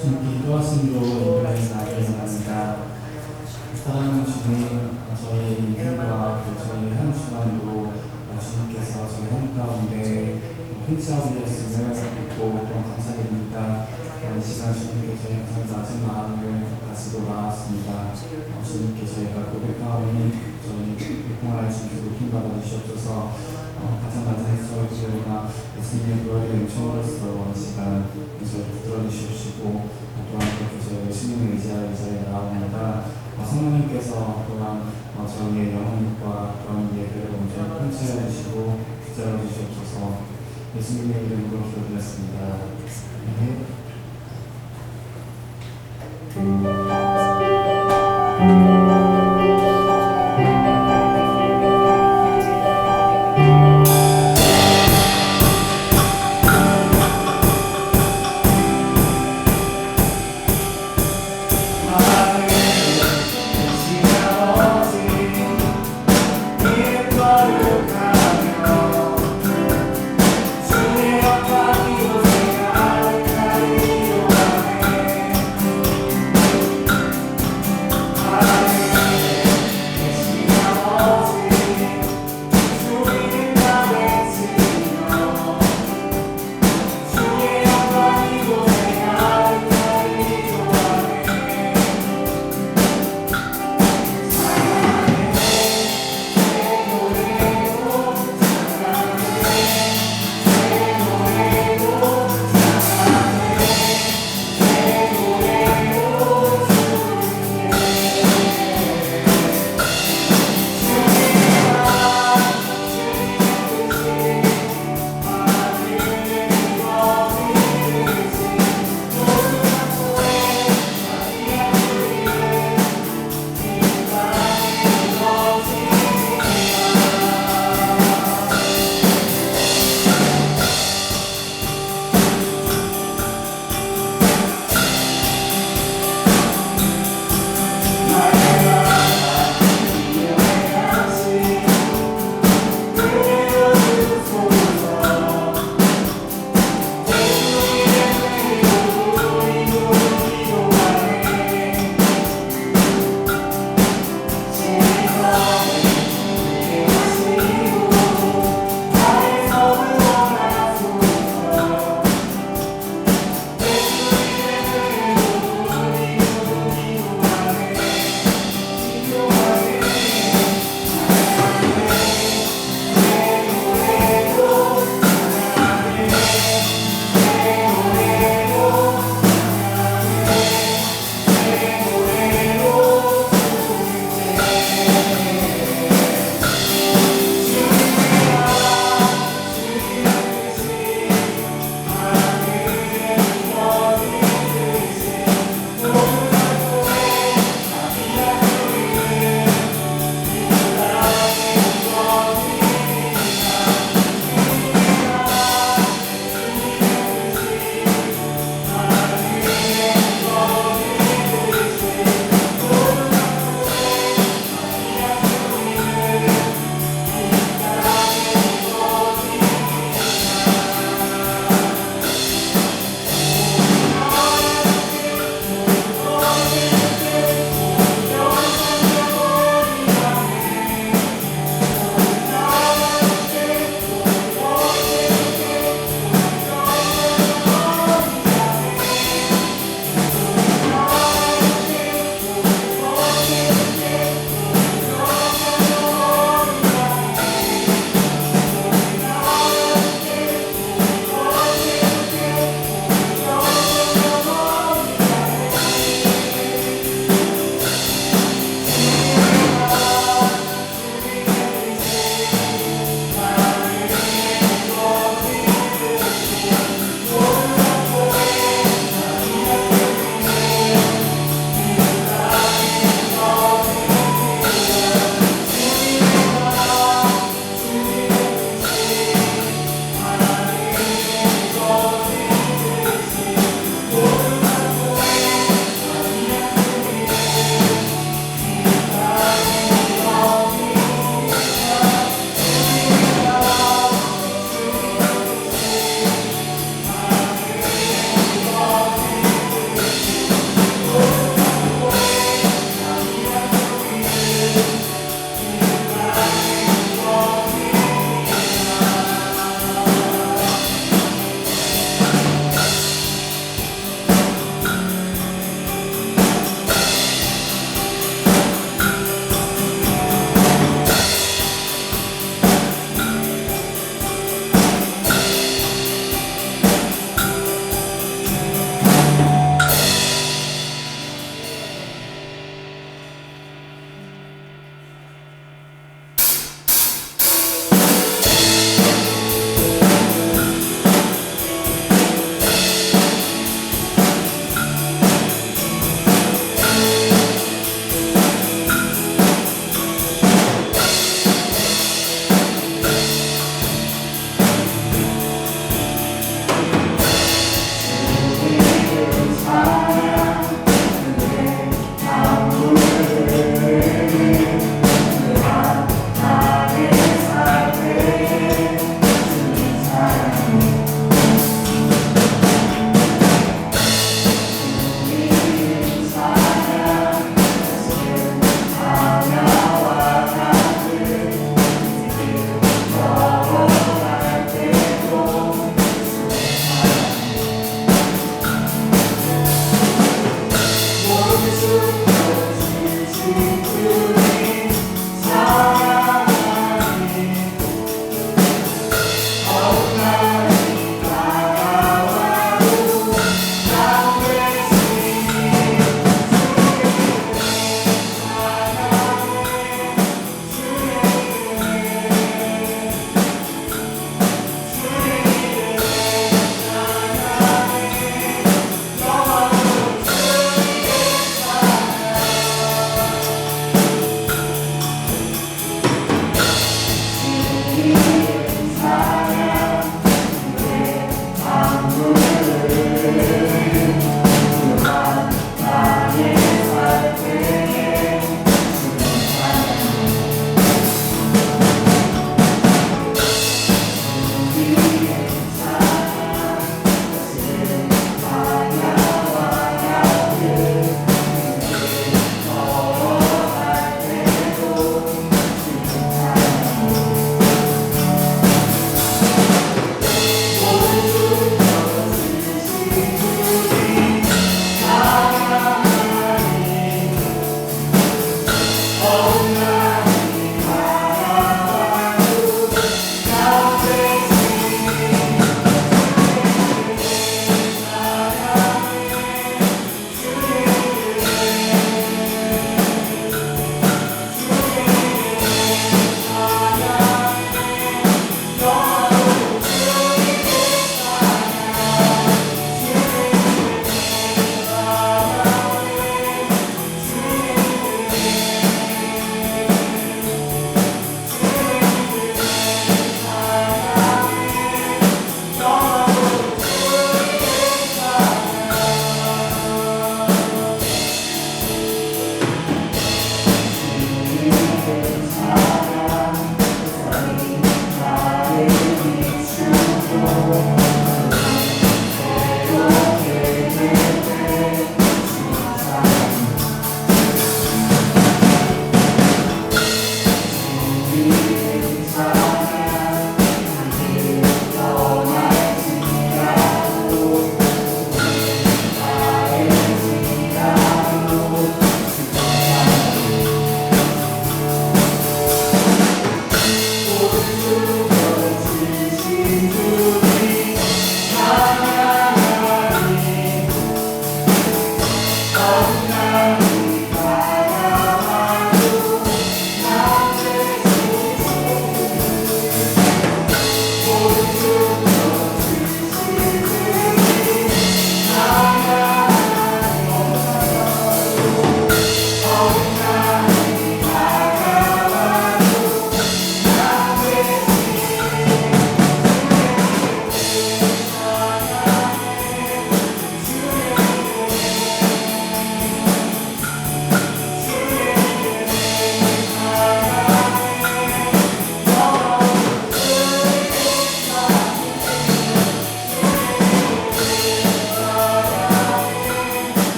주님께 기도하심으로 인도하여 나에게 원합니다. 사랑하는 주님, 저희의 인생과 저희의 한 주간도 주님께서 저희 한 가운데 행치하고 계셨음을 믿고 또 감사드립니다. 이 시간 주님께 저희 항상 낮은 마음을 가지고 나왔습니다. 주님께 저희가 고백하오니 저희 공활할 수 있도록 힘받아 주시옵소서. 가장 낮은 행사로나 예수님의 교회의 은총으로서 이 시간 저희를 붙들어 주시옵시고 또한 그렇게 저희가 예수님을 의지하여 이 자리에 나옵니다. 성령님께서 또한 저희의 영혼과 또한 예배를 온전히 통치해 주시고 붙잡아 주시옵소서. 예수님의 이름으로 기도드렸습니다. 네.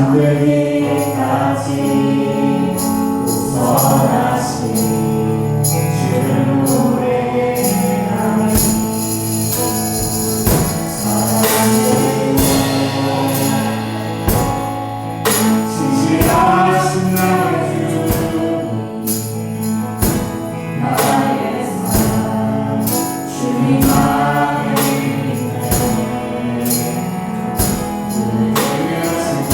잠들기까지 선하신 주를 노래하니 사랑으로 진실하신 나의 주님 나의 사랑 주님 안에 있네 눈을 뜨면 슬픈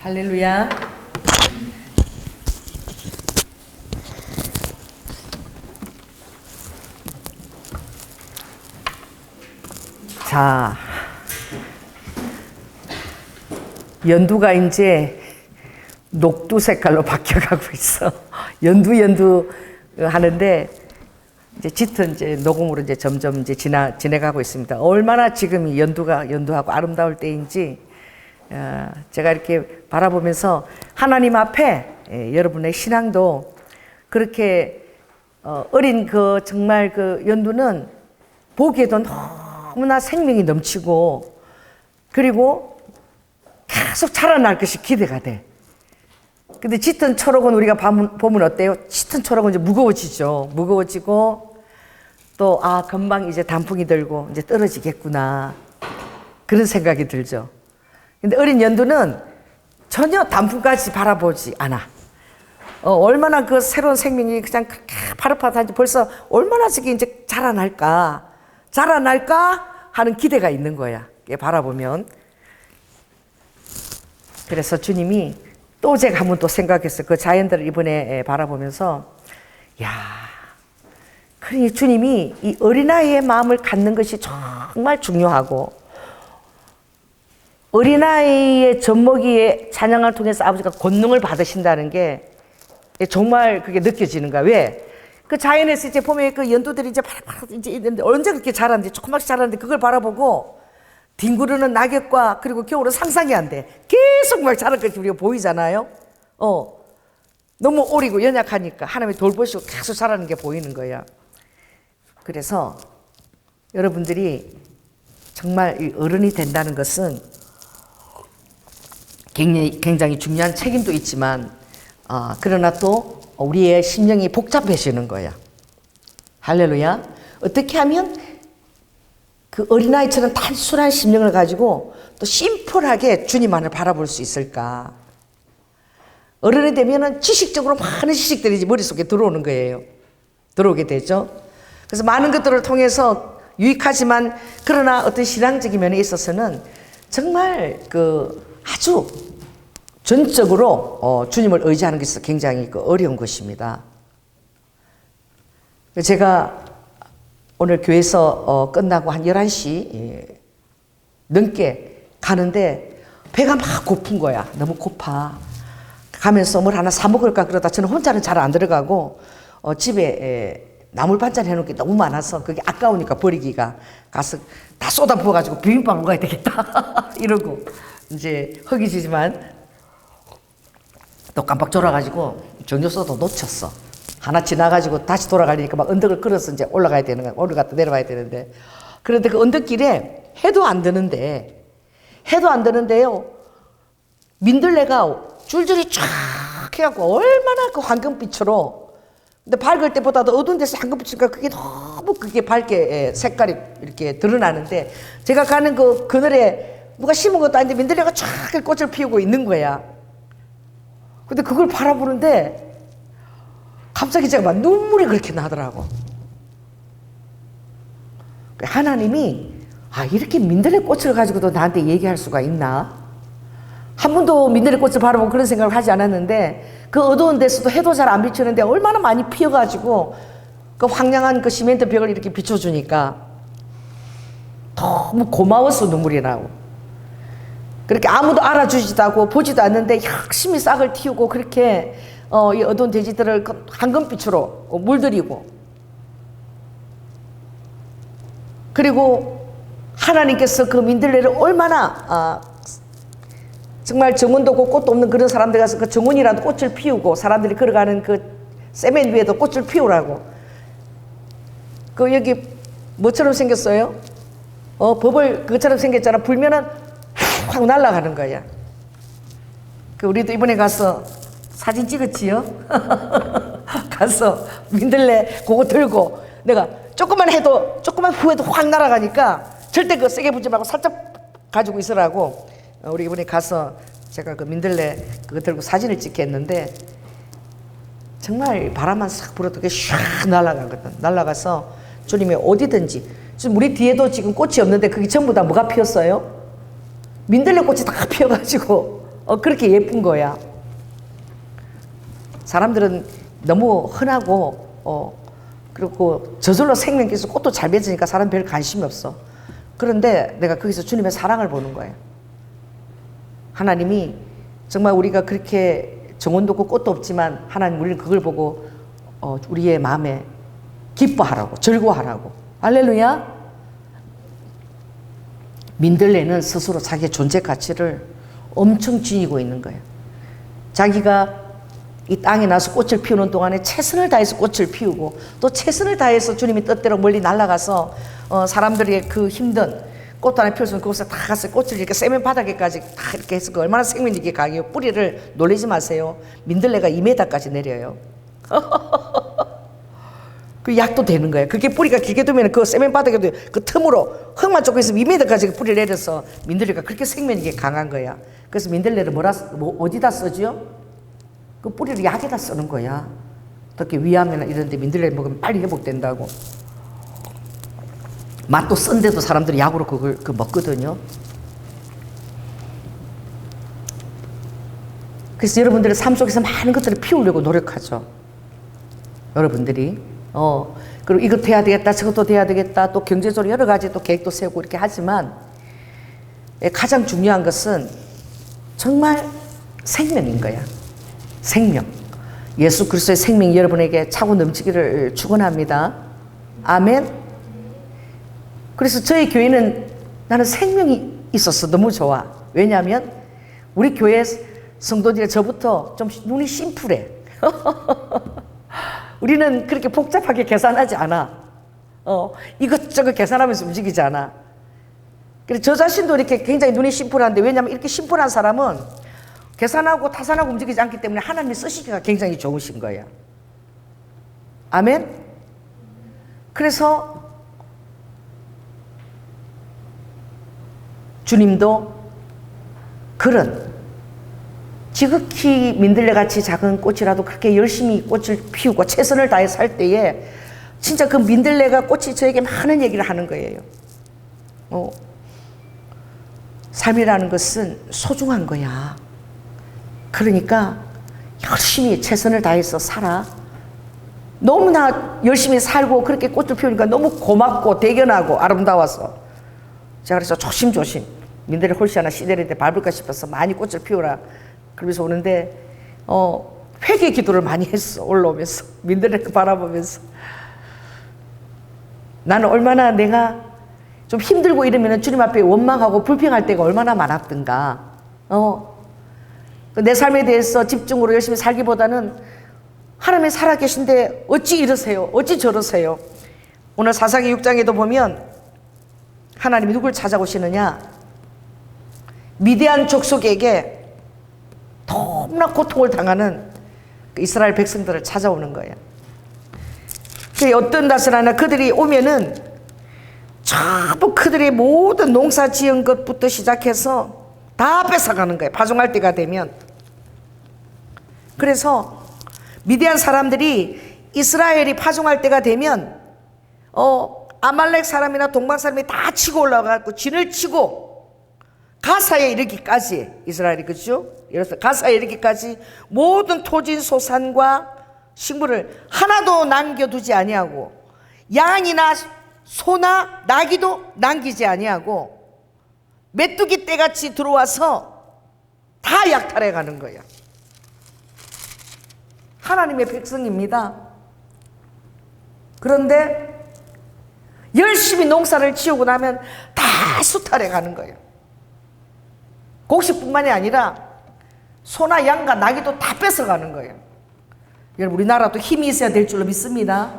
할렐루야. 자, 연두가 이제 녹두 색깔로 바뀌어가고 있어. 연두 하는데 이제 짙은 이제 녹음으로 이제 점점 이제 지내가고 있습니다. 얼마나 지금 이 연두하고 아름다울 때인지 제가 이렇게 바라보면서 하나님 앞에 여러분의 신앙도 그렇게 어린 그 정말 그 연두는 보기에도 너무나 생명이 넘치고 그리고 계속 자라날 것이 기대가 돼. 근데 짙은 초록은 우리가 보면 어때요? 짙은 초록은 이제 무거워지죠. 무거워지고 또 금방 이제 단풍이 들고 이제 떨어지겠구나. 그런 생각이 들죠. 근데 어린 연두는 전혀 단풍까지 바라보지 않아. 얼마나 그 새로운 생명이 그냥 그렇게 파릇파릇한지 벌써 얼마나 저게 이제 자라날까 하는 기대가 있는 거야. 바라보면. 그래서 주님이 또 제가 한번 또 생각했어요. 그 자연들을 이번에 바라보면서, 그러니 주님이 이 어린아이의 마음을 갖는 것이 정말 중요하고, 어린아이의 젖먹이의 찬양을 통해서 아버지가 권능을 받으신다는 게 정말 그게 느껴지는 거야. 왜? 그 자연에서 이제 보면 그 연두들이 이제 파랗파랗 이제 있는데 언제 그렇게 자라는데 조그맣게 자라는데 그걸 바라보고 뒹구르는 낙엽과 그리고 겨울은 상상이 안 돼. 계속 막 자랄 것이 우리가 보이잖아요. 너무 어리고 연약하니까 하나님이 돌보시고 계속 자라는 게 보이는 거야. 그래서 여러분들이 정말 이 어른이 된다는 것은 굉장히 중요한 책임도 있지만 그러나 또 우리의 심령이 복잡해지는 거야. 할렐루야. 어떻게 하면 그 어린아이처럼 단순한 심령을 가지고 또 심플하게 주님만을 바라볼 수 있을까? 어른이 되면은 지식적으로 많은 지식들이 머릿속에 들어오는 거예요. 들어오게 되죠. 그래서 많은 것들을 통해서 유익하지만 그러나 어떤 신앙적인 면에 있어서는 정말 그 아주 전적으로 주님을 의지하는 것이 굉장히 어려운 것입니다. 제가 오늘 교회에서 끝나고 한 11시 넘게 가는데 배가 막 고픈 거야. 너무 고파. 가면서 뭘 하나 사 먹을까 그러다 저는 혼자는 잘 안 들어가고 집에 나물 반찬 해놓은 게 너무 많아서 그게 아까우니까 버리기가 가서 다 쏟아 부어가지고 비빔밥 먹어야 되겠다 이러고 이제 허기지지만 또 깜빡 졸아가지고 정류소도 놓쳤어. 하나 지나가지고 다시 돌아가려니까 막 언덕을 걸어서 이제 올라가야 되는 거야. 올라갔다 내려가야 되는데. 그런데 그 언덕길에 해도 안 드는데요. 민들레가 줄줄이 쫙 해갖고 얼마나 그 황금빛으로. 근데 밝을 때보다도 어두운 데서 황금빛이니까 그게 너무 그게 밝게 색깔이 이렇게 드러나는데 제가 가는 그 그늘에 누가 심은 것도 아닌데 민들레가 쫙 꽃을 피우고 있는 거야. 근데 그걸 바라보는데 갑자기 제가 막 눈물이 그렇게 나더라고. 하나님이 이렇게 민들레 꽃을 가지고도 나한테 얘기할 수가 있나? 한 번도 민들레 꽃을 바라보고 그런 생각을 하지 않았는데 그 어두운 데서도 해도 잘 안 비추는데 얼마나 많이 피어가지고 그 황량한 그 시멘트 벽을 이렇게 비춰주니까 너무 고마워서 눈물이 나고 그렇게 아무도 알아주지도 않고 보지도 않는데 열심히 싹을 틔우고 그렇게 이 어두운 대지들을 황금빛으로 물들이고 그리고 하나님께서 그 민들레를 얼마나 정말 정원도 없고 꽃도 없는 그런 사람들 가서 그 정원이라도 꽃을 피우고 사람들이 걸어가는 그 세면 위에도 꽃을 피우라고 그 여기 뭐처럼 생겼어요? 버블 그것처럼 생겼잖아. 불면은 확 날아가는 거야. 그 우리도 이번에 가서 사진 찍었지요? 가서 민들레 그거 들고 내가 조금만 후에도 확 날아가니까 절대 그거 세게 붙지 말고 살짝 가지고 있으라고 우리 이번에 가서 제가 그 민들레 그거 들고 사진을 찍겠는데 정말 바람만 싹 불어도 그게 샥 날아가거든. 날아가서 주님이 어디든지 지금 우리 뒤에도 지금 꽃이 없는데 그게 전부 다 뭐가 피었어요? 민들레 꽃이 다 피어가지고 그렇게 예쁜 거야. 사람들은 너무 흔하고 그리고 저절로 생명께서 꽃도 잘 맺으니까 사람 별 관심이 없어. 그런데 내가 거기서 주님의 사랑을 보는 거예요. 하나님이 정말 우리가 그렇게 정원도 없고 꽃도 없지만 하나님 우리는 그걸 보고 우리의 마음에 기뻐하라고 즐거워하라고. 할렐루야. 민들레는 스스로 자기의 존재 가치를 엄청 지니고 있는 거예요. 자기가 이 땅에 나서 꽃을 피우는 동안에 최선을 다해서 꽃을 피우고 또 최선을 다해서 주님이 뜻대로 멀리 날아가서 사람들의 그 힘든 꽃 하나 피웠으면 그곳에 다 가서 꽃을 이렇게 세면 바닥에까지 다 이렇게 해서 그 얼마나 생명이 이게 강해요. 뿌리를 놀리지 마세요. 민들레가 2m까지 내려요. 그 약도 되는 거예요. 그게 뿌리가 길게 두면 그 세면 바닥에도 그 틈으로 흙만 조금 있으면 2m까지 뿌리를 내려서 민들레가 그렇게 생명이 이게 강한 거야. 그래서 민들레를 어디다 쓰죠? 그 뿌리를 약에다 쓰는 거야. 특히 위암이나 이런 데 민들레 먹으면 빨리 회복된다고. 맛도 쓴데도 사람들이 약으로 그걸 먹거든요. 그래서 여러분들의 삶 속에서 많은 것들을 피우려고 노력하죠. 여러분들이. 그리고 이것도 해야 되겠다, 저것도 돼야 되겠다, 또 경제적으로 여러 가지 또 계획도 세우고 이렇게 하지만 가장 중요한 것은 정말 생명인 거야. 생명. 예수 그리스도의 생명이 여러분에게 차고 넘치기를 축원합니다. 아멘. 그래서 저희 교회는 나는 생명이 있어서 너무 좋아. 왜냐하면 우리 교회 성도들이 저부터 좀 눈이 심플해. 우리는 그렇게 복잡하게 계산하지 않아. 이것저것 계산하면서 움직이지 않아. 그래서 저 자신도 이렇게 굉장히 눈이 심플한데, 왜냐하면 이렇게 심플한 사람은 계산하고 타산하고 움직이지 않기 때문에 하나님이 쓰시기가 굉장히 좋으신 거야. 아멘? 그래서 주님도 그런 지극히 민들레같이 작은 꽃이라도 그렇게 열심히 꽃을 피우고 최선을 다해서 할 때에 진짜 그 민들레가 꽃이 저에게 많은 얘기를 하는 거예요. 삶이라는 것은 소중한 거야. 그러니까 열심히 최선을 다해서 살아. 너무나 열심히 살고 그렇게 꽃을 피우니까 너무 고맙고 대견하고 아름다워서 제가 그래서 조심조심 민들레 홀씨 하나 시대를 때 밟을까 싶어서 많이 꽃을 피우라 그러면서 오는데 회개 기도를 많이 했어. 올라오면서 민들레를 바라보면서 나는 얼마나 내가 좀 힘들고 이러면 주님 앞에 원망하고 불평할 때가 얼마나 많았던가. 내 삶에 대해서 집중으로 열심히 살기보다는 하나님이 살아계신데 어찌 이러세요? 어찌 저러세요? 오늘 사사기 6장에도 보면 하나님이 누굴 찾아오시느냐? 미디안 족속에게 너무나 고통을 당하는 이스라엘 백성들을 찾아오는 거예요. 어떤 낯을 하나 그들이 오면은 전부 그들의 모든 농사 지은 것부터 시작해서 다 뺏어가는 거예요. 파종할 때가 되면. 그래서 미디안 사람들이 이스라엘이 파종할 때가 되면 아말렉 사람이나 동방 사람이 다 치고 올라가고 진을 치고 가사에 이르기까지 이스라엘이 그죠? 이래서 가사에 이르기까지 모든 토진 소산과 식물을 하나도 남겨두지 아니하고 양이나 소나 나귀도 남기지 아니하고 메뚜기 떼같이 들어와서 다 약탈해 가는 거야. 하나님의 백성입니다. 그런데 열심히 농사를 지우고 나면 다 수탈해 가는 거예요. 곡식뿐만이 아니라 소나 양과 나귀도 다 뺏어가는 거예요. 여러분, 우리나라도 힘이 있어야 될 줄로 믿습니다.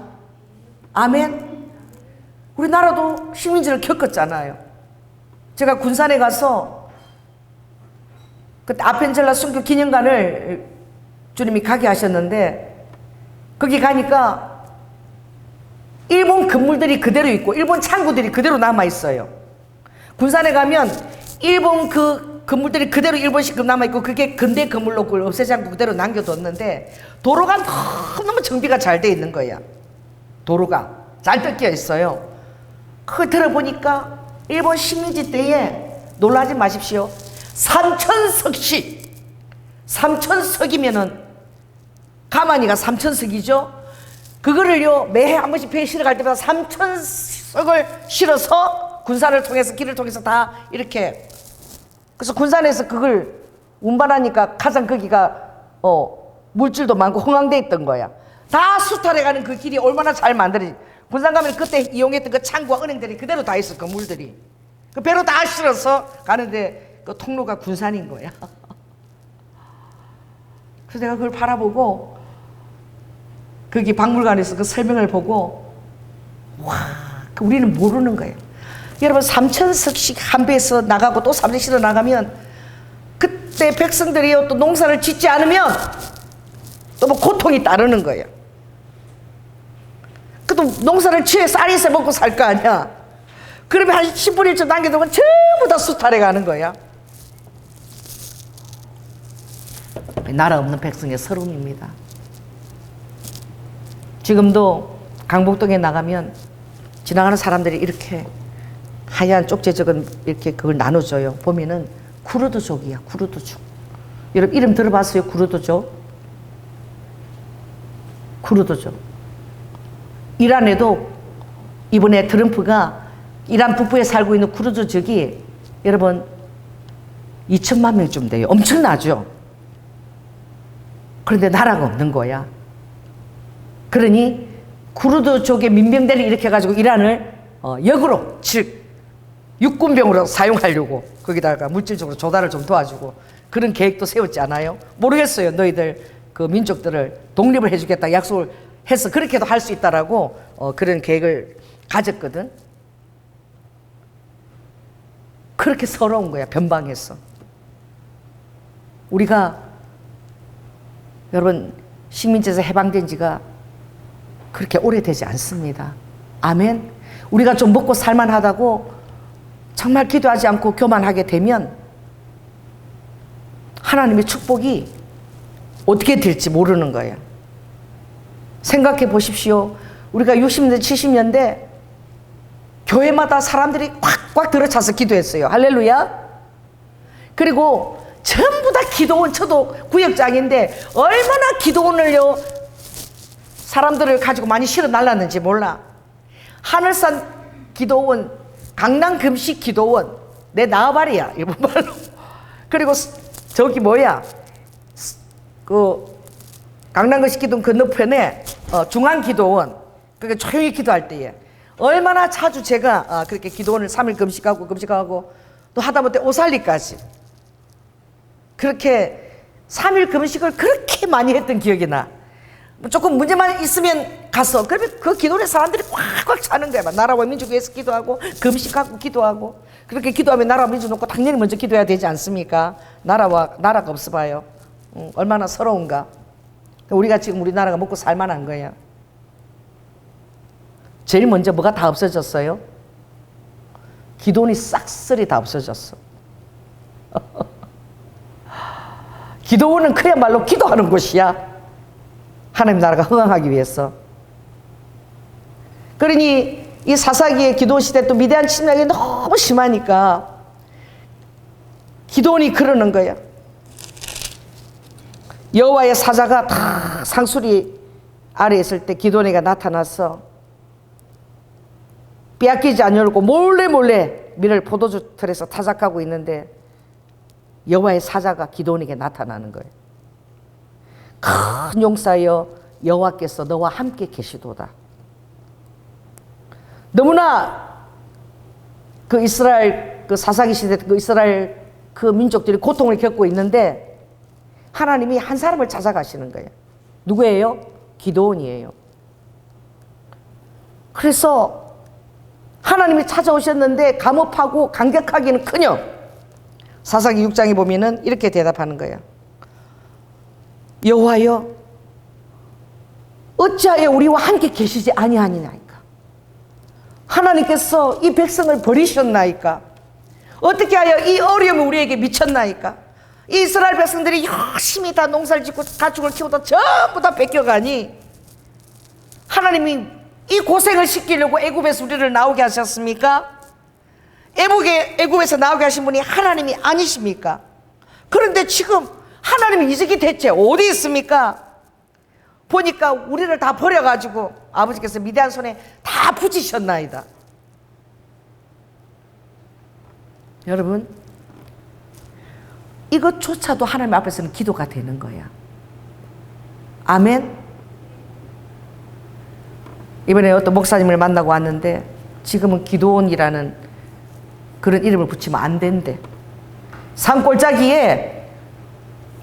아멘. 우리나라도 식민지를 겪었잖아요. 제가 군산에 가서 그때 아펜젤라 순교 기념관을 주님이 가게 하셨는데 거기 가니까 일본 건물들이 그대로 있고 일본 창구들이 그대로 남아 있어요. 군산에 가면 일본 그 건물들이 그대로 일본식 남아 있고 그게 근대 건물로 그걸 없애지 않고 그대로 남겨뒀는데 도로가 너무 정비가 잘 돼 있는 거야. 도로가 잘 뜯겨 있어요. 그거 들어보니까 일본 식민지 때에 놀라지 마십시오. 3,000석씩 3,000석이면은 가만히가 3,000석이죠. 그거를요 매해 한 번씩 배에 실어 갈 때마다 3,000석을 실어서 군산을 통해서 길을 통해서 다 이렇게. 그래서 군산에서 그걸 운반하니까 가장 거기가 물질도 많고 흥황돼 있던 거야. 다 수탈해가는 그 길이 얼마나 잘 만들어지. 군산 가면 그때 이용했던 그 창구와 은행들이 그대로 다 있어. 그 물들이 그 배로 다 실어서 가는데 그 통로가 군산인 거야. 그래서 내가 그걸 바라보고 거기 박물관에서 그 설명을 보고 와, 우리는 모르는 거예요. 여러분 3,000석씩 한 배에서 나가고 또 3,000석씩 나가면 그때 백성들이 또 농사를 짓지 않으면 또 뭐 고통이 따르는 거예요. 그래도 농사를 지어 쌀이서 먹고 살 거 아니야. 그러면 한 10분의 1쯤 남겨두면 전부 다 수탈해 가는 거야. 나라 없는 백성의 서름입니다. 지금도 강북동에 나가면 지나가는 사람들이 이렇게 하얀 쪽지적은 이렇게 그걸 나눠줘요. 보면은 쿠르드족이야, 쿠르드족. 여러분 이름 들어봤어요? 쿠르드족? 쿠르드족. 이란에도 이번에 트럼프가 이란 북부에 살고 있는 쿠르드족이 여러분 2천만 명쯤 돼요. 엄청나죠? 그런데 나라가 없는 거야. 그러니 쿠르드족의 민병대를 일으켜가지고 이란을 역으로 즉 육군병으로 사용하려고 거기다가 물질적으로 조달을 좀 도와주고 그런 계획도 세웠지 않아요? 모르겠어요. 너희들 그 민족들을 독립을 해주겠다 약속을 해서 그렇게도 할 수 있다라고 그런 계획을 가졌거든. 그렇게 서러운 거야. 변방에서. 우리가 여러분 식민지에서 해방된 지가 그렇게 오래되지 않습니다. 아멘. 우리가 좀 먹고 살만하다고 정말 기도하지 않고 교만하게 되면 하나님의 축복이 어떻게 될지 모르는 거예요. 생각해 보십시오. 우리가 60년대 70년대 교회마다 사람들이 꽉꽉 들어차서 기도했어요. 할렐루야. 그리고 전부 다 기도원, 저도 구역장인데 얼마나 기도원을요 사람들을 가지고 많이 실어 날랐는지 몰라. 하늘산 기도원, 강남 금식 기도원, 내 나와바리야 일본말로. 그리고 저기 뭐야 그 강남 금식 기도원 건너편에 중앙 기도원, 그러니까 조용히 기도할 때에 얼마나 자주 제가 그렇게 기도원을 3일 금식하고 또 하다못해 오살리까지 그렇게 3일 금식을 그렇게 많이 했던 기억이 나. 조금 문제만 있으면 가서 그러면 그 기도원에 사람들이 꽉꽉 차는 거야. 나라와 민족 위해서 기도하고 금식하고 기도하고 그렇게 기도하면 나라와 민족 놓고 당연히 먼저 기도해야 되지 않습니까? 나라가 없어 봐요. 얼마나 서러운가. 우리가 지금 우리나라가 먹고 살만한 거야. 제일 먼저 뭐가 다 없어졌어요? 기도원이 싹쓸이 다 없어졌어. 기도원은 그야말로 기도하는 곳이야. 하나님 나라가 흥황하기 위해서. 그러니 이 사사기의 기도원 시대 또 미대한 침략이 너무 심하니까 기도원이 그러는 거야. 여호와의 사자가 다 상수리 아래에 있을 때 기도원이가 나타나서 빼앗기지 않으려고 몰래 밀을 포도주 틀에서 타작하고 있는데 여호와의 사자가 기도원에게 나타나는 거예요. 큰 용사여 여호와께서 너와 함께 계시도다. 너무나 그 이스라엘 그 사사기 시대 그 이스라엘 그 민족들이 고통을 겪고 있는데 하나님이 한 사람을 찾아가시는 거예요. 누구예요? 기도원이에요. 그래서 하나님이 찾아오셨는데 감업하고 감격하기는커녕 사사기 6장에 보면은 이렇게 대답하는 거예요. 여호와여 어찌하여 우리와 함께 계시지 아니하니나이까. 하나님께서 이 백성을 버리셨나이까. 어떻게 하여 이 어려움이 우리에게 미쳤나이까. 이 이스라엘 백성들이 열심히 다 농사를 짓고 가축을 키우다 전부 다 뺏겨가니 하나님이 이 고생을 시키려고 애굽에서 우리를 나오게 하셨습니까? 애굽에서 나오게 하신 분이 하나님이 아니십니까? 그런데 지금 하나님이 이적이 대체 어디 있습니까? 보니까 우리를 다 버려가지고 아버지께서 미대한 손에 다 붙이셨나이다. 여러분 이것조차도 하나님 앞에서는 기도가 되는 거야. 아멘. 이번에 어떤 목사님을 만나고 왔는데 지금은 기도원이라는 그런 이름을 붙이면 안 된대. 산골짜기에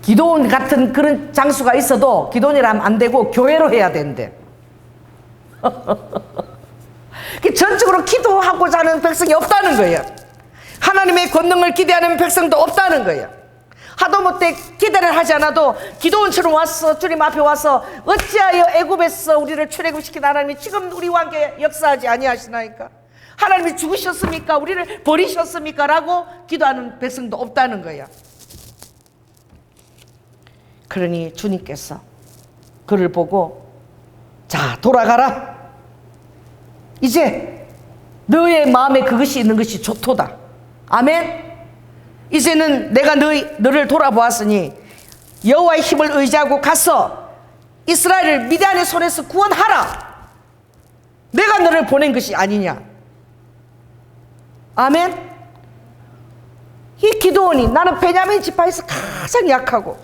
기도원 같은 그런 장수가 있어도 기도원이라면 안 되고 교회로 해야 된대. 전적으로 기도하고자 하는 백성이 없다는 거예요. 하나님의 권능을 기대하는 백성도 없다는 거예요. 하도 못해 기대를 하지 않아도 기도원처럼 와서 주님 앞에 와서 어찌하여 애굽에서 우리를 출애굽시킨 하나님이 지금 우리와 함께 역사하지 아니하시나이까? 하나님이 죽으셨습니까? 우리를 버리셨습니까? 라고 기도하는 백성도 없다는 거예요. 그러니 주님께서 그를 보고 자 돌아가라. 이제 너의 마음에 그것이 있는 것이 좋도다. 아멘. 이제는 내가 너를 돌아보았으니 여호와의 힘을 의지하고 가서 이스라엘을 미디안의 손에서 구원하라. 내가 너를 보낸 것이 아니냐. 아멘. 이 기도원이 나는 베냐민 지파에서 가장 약하고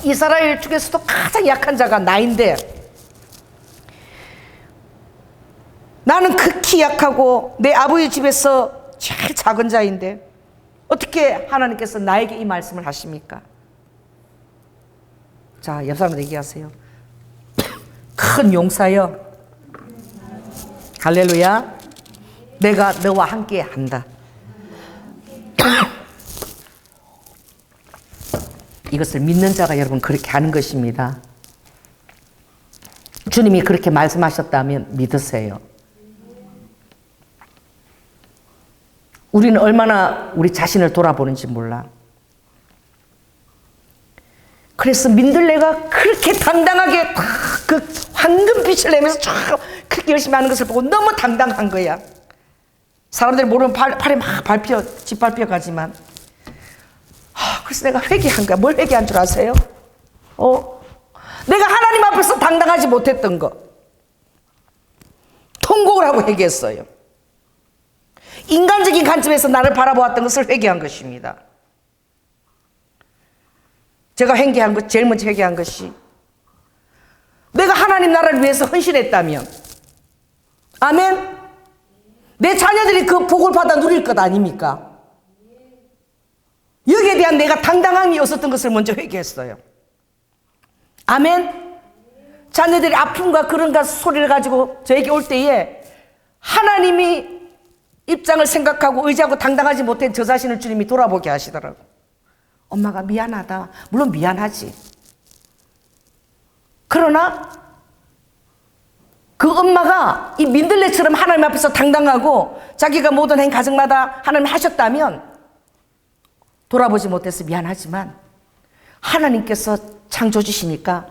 이스라엘 중에서도 가장 약한 자가 나인데 나는 극히 약하고 내 아버지 집에서 제일 작은 자인데 어떻게 하나님께서 나에게 이 말씀을 하십니까? 자, 옆 사람들 얘기하세요. 큰 용사여, 할렐루야, 내가 너와 함께 한다. 이것을 믿는 자가 여러분 그렇게 하는 것입니다. 주님이 그렇게 말씀하셨다면 믿으세요. 우리는 얼마나 우리 자신을 돌아보는지 몰라. 그래서 민들레가 그렇게 당당하게 그 황금빛을 내면서 쫙 그렇게 열심히 하는 것을 보고 너무 당당한 거야. 사람들이 모르면 팔에 막 짓밟혀 가지만 그래서 내가 회개한 거야. 뭘 회개한 줄 아세요? 내가 하나님 앞에서 당당하지 못했던 거 통곡을 하고 회개했어요. 인간적인 관점에서 나를 바라보았던 것을 회개한 것입니다. 제가 회개한 것, 제일 먼저 회개한 것이 내가 하나님 나라를 위해서 헌신했다면, 아멘, 내 자녀들이 그 복을 받아 누릴 것 아닙니까? 여기에 대한 내가 당당함이 없었던 것을 먼저 회개했어요. 아멘. 자녀들이 아픔과 그런가 소리를 가지고 저에게 올 때에 하나님이 입장을 생각하고 의지하고 당당하지 못한 저 자신을 주님이 돌아보게 하시더라고. 엄마가 미안하다. 물론 미안하지. 그러나 그 엄마가 이 민들레처럼 하나님 앞에서 당당하고 자기가 모든 행 가정마다 하나님 하셨다면 돌아보지 못해서 미안하지만 하나님께서 창조주시니까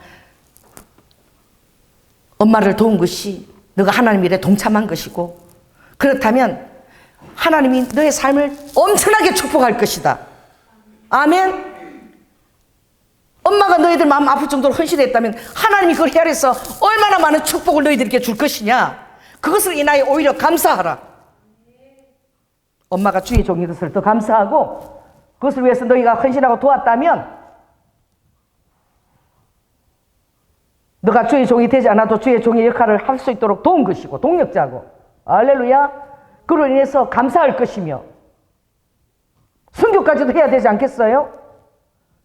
엄마를 도운 것이 너가 하나님 일에 동참한 것이고, 그렇다면 하나님이 너의 삶을 엄청나게 축복할 것이다. 아멘. 엄마가 너희들 마음 아플 정도로 헌신했다면 하나님이 그걸 헤아려서 얼마나 많은 축복을 너희들에게 줄 것이냐. 그것을 인하여 오히려 감사하라. 엄마가 주의 종인 것을 더 감사하고 그것을 위해서 너희가 헌신하고 도왔다면 너가 주의 종이 되지 않아도 주의 종의 역할을 할 수 있도록 도운 것이고 동력자고, 할렐루야, 그로 인해서 감사할 것이며 순교까지도 해야 되지 않겠어요?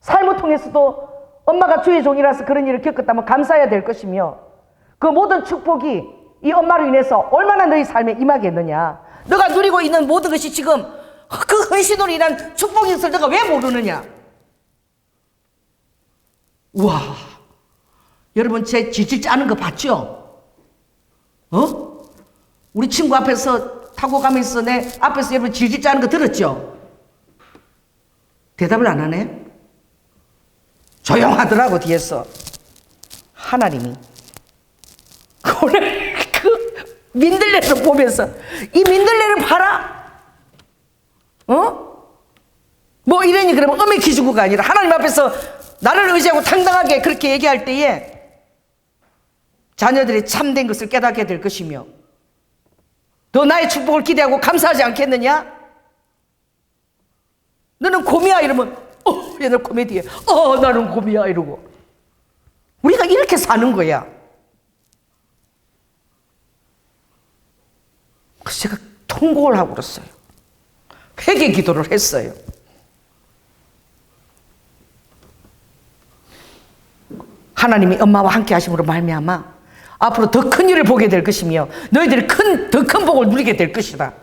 삶을 통해서도 엄마가 주의 종이라서 그런 일을 겪었다면 감사해야 될 것이며 그 모든 축복이 이 엄마로 인해서 얼마나 너희 삶에 임하겠느냐. 너가 누리고 있는 모든 것이 지금 그 헌신으로 인한 축복인 것을 너가 왜 모르느냐. 우와, 여러분 제 질질 짜는 거 봤죠? 우리 친구 앞에서 타고 가면서 내 앞에서 여러분 질질 짜는 거 들었죠? 대답을 안 하네? 조용하더라고. 뒤에서 하나님이 오늘 그 민들레를 보면서 이 민들레를 봐라, 뭐 이러니 그러면 음의 기준구가 아니라 하나님 앞에서 나를 의지하고 당당하게 그렇게 얘기할 때에 자녀들이 참된 것을 깨닫게 될 것이며 너 나의 축복을 기대하고 감사하지 않겠느냐? 너는 곰이야 이러면 얘는 코미디에 나는 곰이야 이러고 우리가 이렇게 사는 거야. 그래서 제가 통곡을 하고 그랬어요. 회개 기도를 했어요. 하나님이 엄마와 함께 하심으로 말미암아 앞으로 더 큰 일을 보게 될 것이며 너희들이 더 큰 복을 누리게 될 것이다.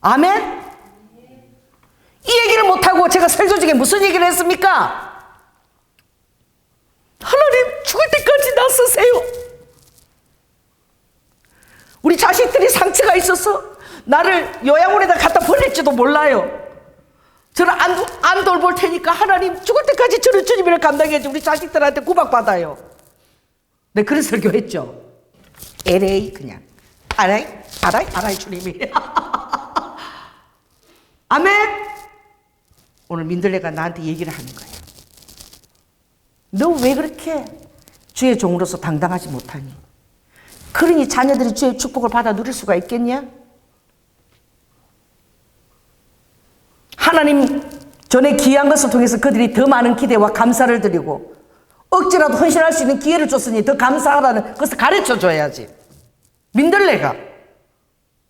아멘? 이 얘기를 못하고 제가 설교중에 무슨 얘기를 했습니까? 하나님 죽을 때까지 나서세요. 우리 자식들이 상처가 있어서 나를 요양원에다 갖다 버릴지도 몰라요. 저는 안 돌볼 테니까 하나님 죽을 때까지 저는 주님을 감당해야지 우리 자식들한테 구박받아요. 네, 그런 설교했죠. LA 그냥 알아이 주님이. 아멘. 오늘 민들레가 나한테 얘기를 하는 거예요. 너 왜 그렇게 주의 종으로서 당당하지 못하니? 그러니 자녀들이 주의 축복을 받아 누릴 수가 있겠냐? 하나님 전에 귀한 것을 통해서 그들이 더 많은 기대와 감사를 드리고 억지라도 헌신할 수 있는 기회를 줬으니 더 감사하라는 것을 가르쳐 줘야지. 민들레가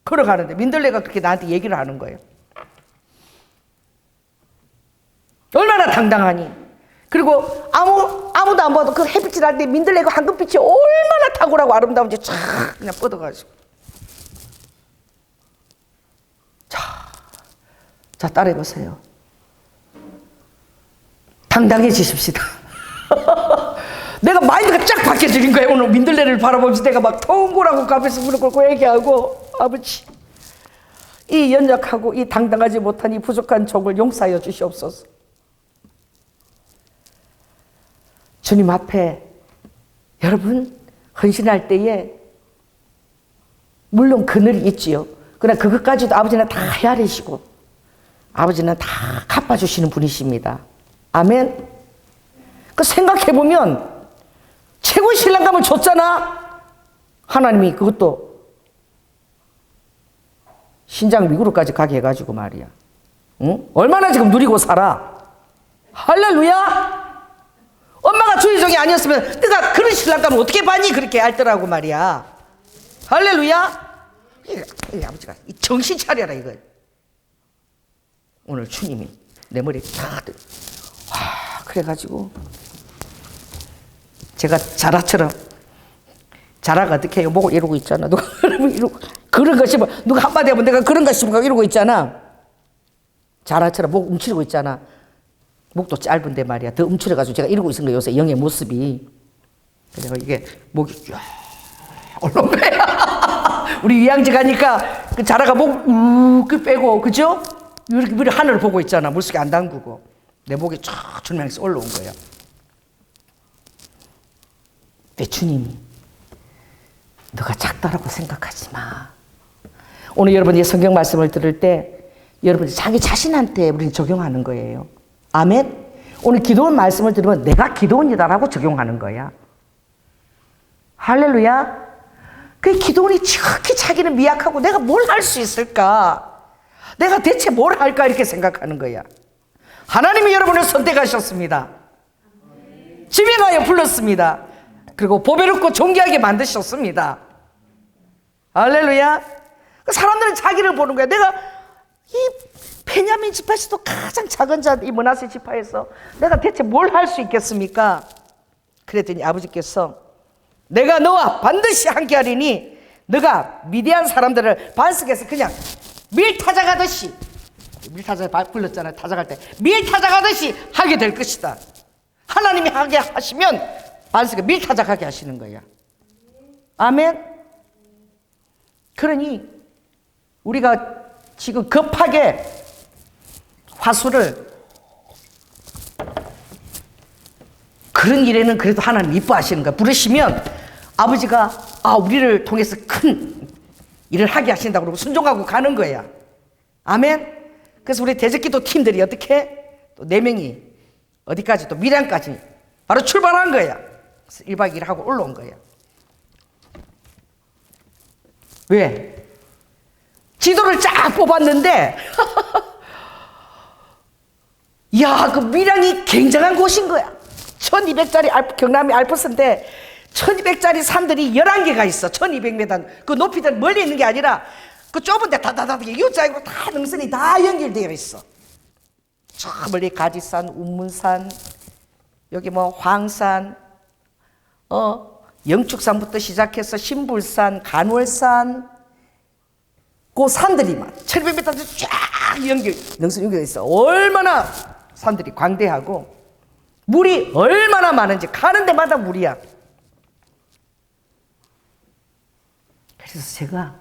걸어가는데 민들레가 그렇게 나한테 얘기를 하는 거예요. 얼마나 당당하니? 그리고 아무도 안 봐도 그 햇빛이 날 때 민들레가 황금빛이 얼마나 탁월하고 아름다운지 촥 그냥 뻗어가지고. 자, 따라해보세요. 당당해지십시다. 내가 마인드가 쫙 바뀌어지는 거예요. 오늘 민들레를 바라보면서 내가 막 통골하고 앞에서 무릎 꿇고 얘기하고, 아버지, 이 연약하고 이 당당하지 못한 이 부족한 종을 용서하여 주시옵소서. 주님 앞에 여러분 헌신할 때에 물론 그늘이 있지요. 그러나 그것까지도 아버지는 다 헤아리시고 아버지는 다 갚아주시는 분이십니다. 아멘. 그 생각해보면 최고의 신랑감을 줬잖아. 하나님이 그것도 신장 미국으로까지 가게 해가지고 말이야. 응? 얼마나 지금 누리고 살아. 할렐루야. 엄마가 주의 종이 아니었으면 네가 그런 신랑감을 어떻게 받니? 그렇게 알더라고 말이야. 할렐루야. 아버지가 정신 차려라 이거. 오늘 주님이 내 머리에 탁 그래가지고 제가 자라처럼 자라가 어떻게 해요? 목을 이러고 있잖아. 누가 이러고 그런 것이 뭐 누가 한마디 하면 내가 그런 것이 뭐 이러고 있잖아. 자라처럼 목 움츠리고 있잖아. 목도 짧은데 말이야. 더 움츠려가지고 제가 이러고 있는 거예요. 요새 영의 모습이. 그래서 이게 목이 쫙 올라온 거야. 우리 위양지 가니까 그 자라가 목 우그 빼고 그죠? 이렇게 하늘을 보고 있잖아. 물속에 안 담그고. 내 목이 쫙 줄면서 올라온 거예요. 내 주님이 너가 작다라고 생각하지 마. 오늘 여러분이 성경 말씀을 들을 때 여러분이 자기 자신한테 우리는 적용하는 거예요. 아멘. 오늘 기도원 말씀을 들으면 내가 기도원이다라고 적용하는 거야. 할렐루야. 그 기도원이 지극히 자기는 미약하고 내가 뭘 할 수 있을까? 내가 대체 뭘 할까? 이렇게 생각하는 거야. 하나님이 여러분을 선택하셨습니다. 지명하여 불렀습니다. 그리고 보배롭고 존귀하게 만드셨습니다. 할렐루야. 사람들은 자기를 보는 거야. 내가 이 베냐민 지파에서도 가장 작은 자, 이 므낫세 지파에서 내가 대체 뭘 할 수 있겠습니까? 그랬더니 아버지께서 내가 너와 반드시 함께 하리니 너가 미디안 사람들을 반석에서 그냥 밀 타작하듯이, 밀 타작 불렀잖아요. 타작할 때 밀 타작하듯이 하게 될 것이다. 하나님이 하게 하시면 반석에 밀 타작하게 하시는 거야. 아멘. 그러니 우리가 지금 급하게 화수를 그런 일에는 그래도 하나님 이뻐하시는 거야. 부르시면 아버지가 우리를 통해서 큰 일을 하게 하신다고 그러고 순종하고 가는 거야. 아멘. 그래서 우리 대적기도 팀들이 어떻게 또 4명이 어디까지 또 밀양까지 바로 출발한 거야. 그래서 1박 2일 하고 올라온 거야. 왜? 지도를 쫙 뽑았는데 야, 그 밀양이 굉장한 곳인 거야. 1200짜리 경남이 알프스인데 1200짜리 산들이 11개가 있어. 1200m. 그 높이들 멀리 있는 게 아니라 그 좁은 데 다다다다 U자이고 다 능선이 다 연결되어 있어. 저 멀리 가지산, 운문산, 여기 뭐 황산, 영축산부터 시작해서 신불산, 간월산, 그 산들이 막 700m 쫙 능선 연결돼 있어. 얼마나 산들이 광대하고 물이 얼마나 많은지 가는 데마다 물이야. 그래서 제가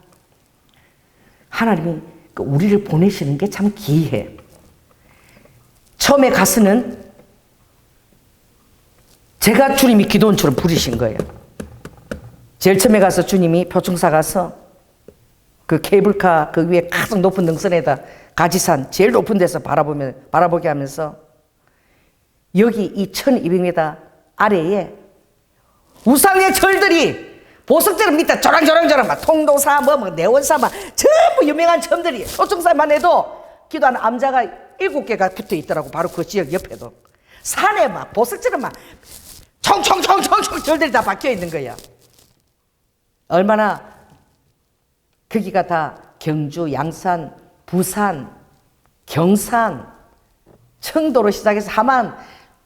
하나님이 우리를 보내시는 게 참 기이해. 처음에 가서는 제가 주님이 기도원처럼 부르신 거예요. 제일 처음에 가서 주님이 표충사 가서 그 케이블카 그 위에 가장 높은 능선에다 가지산 제일 높은 데서 바라보게 하면서 여기 이 1200m 아래에 우상의 절들이 보석처럼 밑에 조랑조랑조랑 막 통도사 뭐 내원사 막 전부 유명한 점들이 표충사만 해도 기도하는 암자가 7개가 붙어 있더라고. 바로 그 지역 옆에도 산에 막 보석처럼 막 총총총총총 절들이 다 박혀 있는 거야. 얼마나 거기가 다 경주, 양산, 부산, 경산, 청도로 시작해서 함안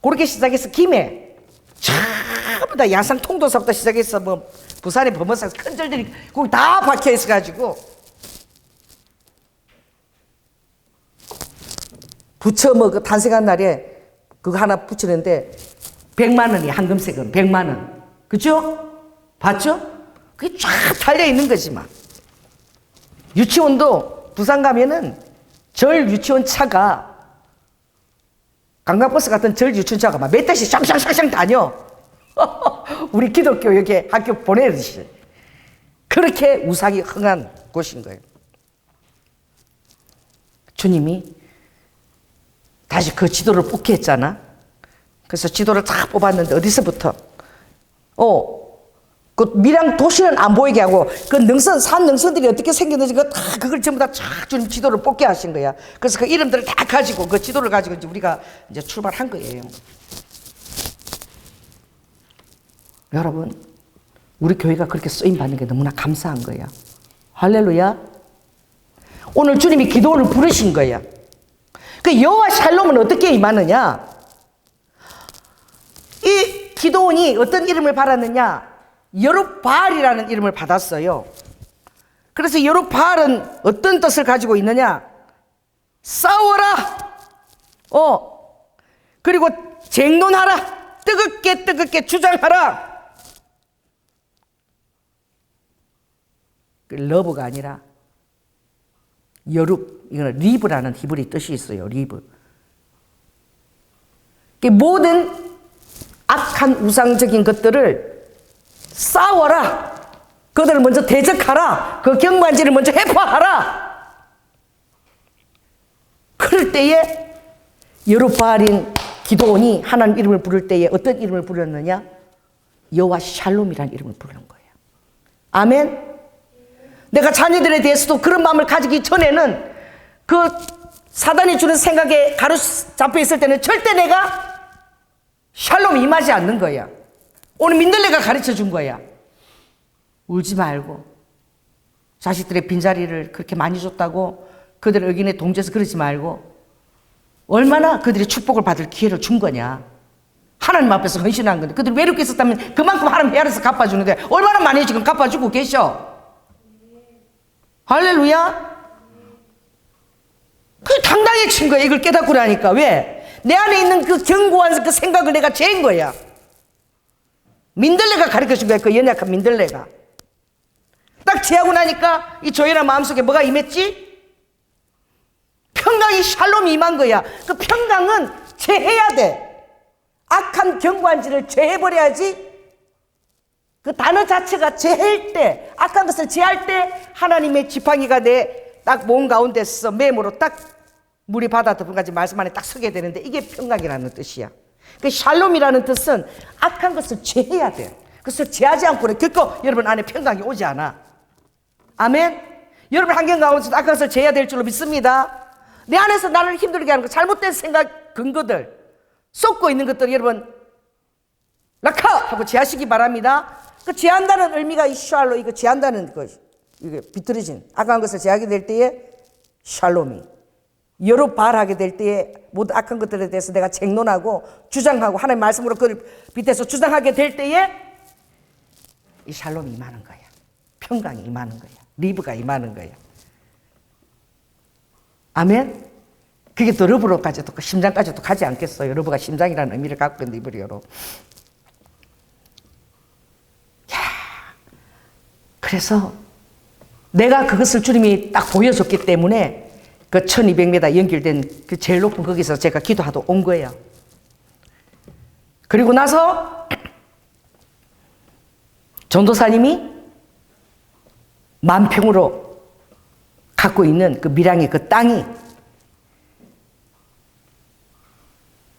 그렇게 시작해서 김해 전부 다 양산 통도사부터 시작해서 뭐 부산의 범어사에서 큰 절들이 거기 다 박혀 있어 가지고 부처 뭐 그 탄생한 날에 그거 하나 붙이는데 100만 원이 황금색은 100만 원. 그죠? 봤죠? 그게 쫙 달려 있는 거지 막. 유치원도 부산 가면은 절 유치원 차가 관광버스 같은 절 유치원 차가 막 몇 대씩 쌍쌍쌍쌍 다녀. 우리 기독교 여기 학교 보내듯이. 그렇게 우상이 흥한 곳인 거예요. 주님이 다시 그 지도를 뽑게 했잖아. 그래서 지도를 다 뽑았는데 어디서부터 그 밀양 도시는 안 보이게 하고 그 능선 산 능선들이 어떻게 생겼는지 그걸 전부 다 쫙 주님 지도를 뽑게 하신 거야. 그래서 그 이름들을 다 가지고 그 지도를 가지고 이제 우리가 이제 출발한 거예요. 여러분, 우리 교회가 그렇게 쓰임 받는 게 너무나 감사한 거야. 할렐루야. 오늘 주님이 기도를 부르신 거야. 그 여호와 샬롬은 어떻게 임하느냐? 이 기도원이 어떤 이름을 받았느냐? 여룹바알이라는 이름을 받았어요. 그래서 여룹바알은 어떤 뜻을 가지고 있느냐? 싸워라. 그리고 쟁론하라. 뜨겁게 주장하라. 러브가 아니라 여룹, 이거는 리브라는 히브리 뜻이 있어요. 리브. 모든 악한 우상적인 것들을 싸워라. 그들을 먼저 대적하라. 그 경관지를 먼저 해파하라. 그럴 때에 여룹바알인 기도원이 하나님 이름을 부를 때에 어떤 이름을 부르느냐? 여호와 샬롬이라는 이름을 부르는 거예요. 아멘. 내가 자녀들에 대해서도 그런 마음을 가지기 전에는 그 사단이 주는 생각에 가로잡혀 있을 때는 절대 내가 샬롬이 임하지 않는 거야. 오늘 민들레가 가르쳐 준 거야. 울지 말고 자식들의 빈자리를 그렇게 많이 줬다고 그들 의견에 동조해서 그러지 말고 얼마나 그들이 축복을 받을 기회를 준 거냐. 하나님 앞에서 헌신한 건데 그들이 외롭게 있었다면 그만큼 하나님 헤아려서 갚아주는데 얼마나 많이 지금 갚아주고 계셔. 할렐루야. 그 당당해진 거야. 이걸 깨닫고 나니까. 왜? 내 안에 있는 그 견고한 그 생각을 내가 재인 거야. 민들레가 가르쳐준 거야. 그 연약한 민들레가. 딱 재하고 나니까 이 조연아 마음속에 뭐가 임했지? 평강이 샬롬이 임한 거야. 그 평강은 제해야 돼. 악한 견고한지를 제해버려야지. 그 단어 자체가 제할 때, 악한 것을 제할 때 하나님의 지팡이가 내 딱 몸 가운데서 매모로 딱 물이 바다 덮은까지 말씀 안에 딱 서게 되는데 이게 평강이라는 뜻이야. 그 샬롬이라는 뜻은 악한 것을 제해야 돼. 그래서 제하지 않고는 결코 여러분 안에 평강이 오지 않아. 아멘. 여러분 환경 가운데서 악한 것을 제해야 될 줄로 믿습니다. 내 안에서 나를 힘들게 하는 거, 잘못된 생각 근거들, 쏟고 있는 것들 여러분 락하 하고 제하시기 바랍니다. 그 제한다는 의미가 이 샬로, 이거 제한다는 것, 이게 비틀어진 악한 것을 제하게 될 때에 샬롬이, 여룹바알하게 될 때에 모든 악한 것들에 대해서 내가 쟁론하고 주장하고 하나님의 말씀으로 그걸 빗대서 주장하게 될 때에 이 샬롬이 임하는 거야. 평강이 임하는 거야. 리브가 임하는 거야. 아멘? 그게 또 러브로까지도 심장까지도 가지 않겠어요. 러브가 심장이라는 의미를 갖고 있는 이브리어로. 그래서 내가 그것을 주님이 딱 보여줬기 때문에 그 1200m 연결된 그 제일 높은 거기서 제가 기도하러 온 거예요. 그리고 나서 전도사님이 만평으로 갖고 있는 그 밀양의 그 땅이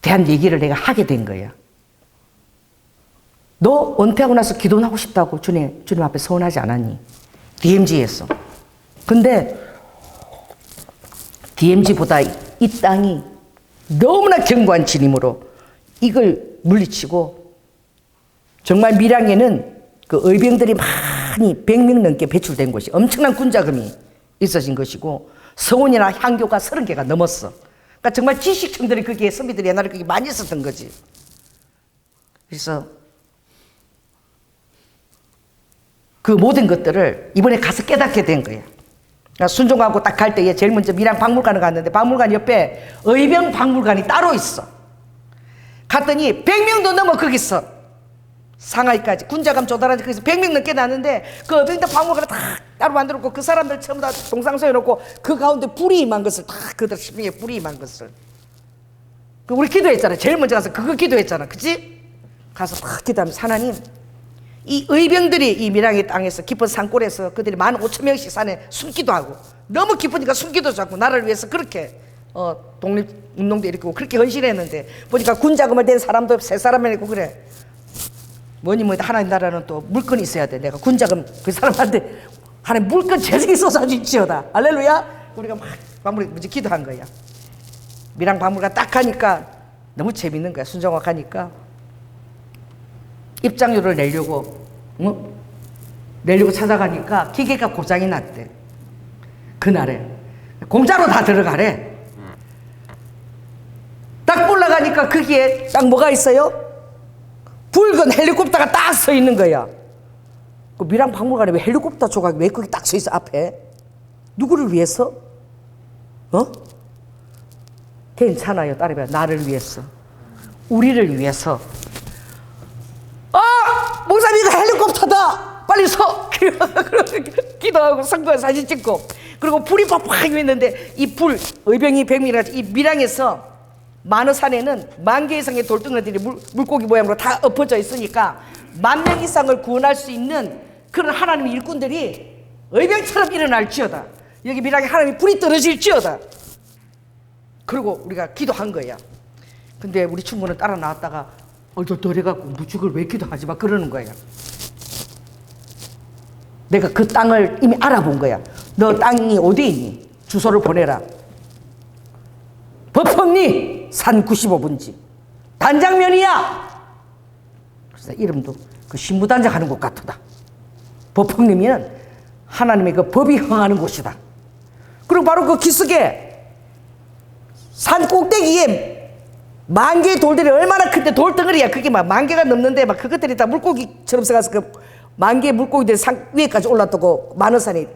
대한 얘기를 내가 하게 된 거예요. 너 은퇴하고 나서 기도는 하고 싶다고 주님 앞에 서원하지 않았니? DMZ에서. 근데 DMZ보다 이 땅이 너무나 견고한 진임으로 이걸 물리치고 정말 밀양에는 그 의병들이 많이 100명 넘게 배출된 곳이 엄청난 군자금이 있어진 것이고 서원이나 향교가 30개가 넘었어. 그러니까 정말 지식층들이 거기에 선비들이 옛날에 거기 많이 있었던 거지. 그래서 그 모든 것들을 이번에 가서 깨닫게 된 거야. 그러니까 순종하고 딱 갈 때에 제일 먼저 밀양 박물관을 갔는데 박물관 옆에 의병 박물관이 따로 있어. 갔더니 100명도 넘어 거기서 상하이까지 군자감 조달하지 거기서 100명 넘게 나는데 그 의병들 박물관을 다 따로 만들었고 그 사람들 전부 다 동상서 해놓고 그 가운데 불이 임한 것을 다 그들 심령에 불이 임한 것을 우리 기도했잖아. 제일 먼저 가서 그거 기도했잖아. 그치? 가서 딱 기도하면서 하나님 이 의병들이 이 밀양의 땅에서 깊은 산골에서 그들이 15,000명씩 산에 숨기도 하고 너무 깊으니까 숨기도 자고 나를 위해서 그렇게 독립운동도 일으키고 그렇게 헌신했는데 보니까 군자금을 댄 사람도 세 사람이 있고 그래. 뭐니 하나님 나라는 또 물건이 있어야 돼. 내가 군자금 그 사람한테 하나님 물건 재생이 쏟아주지어다. 할렐루야. 우리가 막 박물관 먼저 기도한 거야. 밀양 박물관 딱 가니까 너무 재밌는 거야. 순종학 가니까 입장료를 내려고 찾아가니까 기계가 고장이 났대. 그날에 공짜로 다 들어가래. 딱 올라가니까 거기에 딱 뭐가 있어요? 붉은 헬리콥터가 딱 서 있는 거야. 그 밀양 박물관에 왜 헬리콥터 조각이 왜 거기 딱 서 있어 앞에? 누구를 위해서? 괜찮아요 딸이야. 나를 위해서, 우리를 위해서. 목사님 이거 헬리콥터다 빨리 서. 기도하고 성도에 사진 찍고 그리고 불이 팍팍 있는데 이 불 의병이 100명이라 이 밀양에서 만어산에는 10,000개 이상의 돌덩어리들이 물고기 모양으로 다 엎어져 있으니까 10,000명 이상을 구원할 수 있는 그런 하나님의 일꾼들이 의병처럼 일어날지어다. 여기 밀양에 하나님이 불이 떨어질지어다. 그리고 우리가 기도한 거야. 근데 우리 친구는 따라 나왔다가 덜해갖고 무죽을 왜 기도하지 마 그러는 거야. 내가 그 땅을 이미 알아본 거야. 너 땅이 어디 있니? 주소를 보내라. 법흥리 산 95분지 단장면이야. 그래서 이름도 그 신부단장 하는 곳 같다. 법흥리면 하나님의 그 법이 흥하는 곳이다. 그리고 바로 그 기슭에 산 꼭대기에 10,000개의 돌들이 얼마나 큰데 돌덩어리야. 그게 막 10,000개가 넘는데 막 그것들이 다 물고기처럼 써가서 그 10,000개의 물고기들이 산 위에까지 올랐다고 만어산이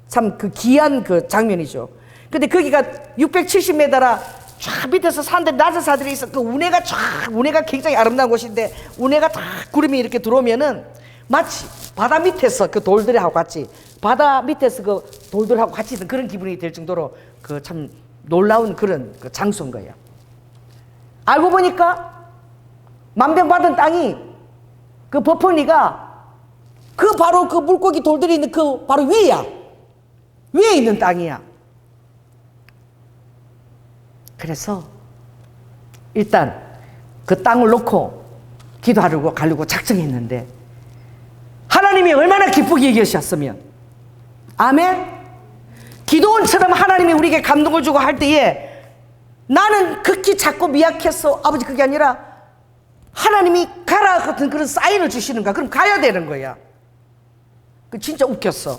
참 그 귀한 그 장면이죠. 근데 거기가 670m라 쫙 밑에서 산들 낮은 산들이 있어. 그 운해가 굉장히 아름다운 곳인데 운해가 다 구름이 이렇게 들어오면은 마치 바다 밑에서 그 돌들하고 같이 바다 밑에서 그 돌들하고 같이 있는 그런 기분이 될 정도로 그 참 놀라운 그런 그 장소인 거예요. 알고 보니까 만병받은 땅이 그 버퍼니가 그 바로 그 물고기 돌들이 있는 그 바로 위에야. 위에 있는 땅이야. 그래서 일단 그 땅을 놓고 기도하려고 가려고 작정했는데 하나님이 얼마나 기쁘게 여기셨으면 아멘. 기도원처럼 하나님이 우리에게 감동을 주고 할 때에 나는 극히 작고 미약해서 아버지 그게 아니라 하나님이 가라 같은 그런 사인을 주시는가. 그럼 가야 되는 거야. 그 진짜 웃겼어.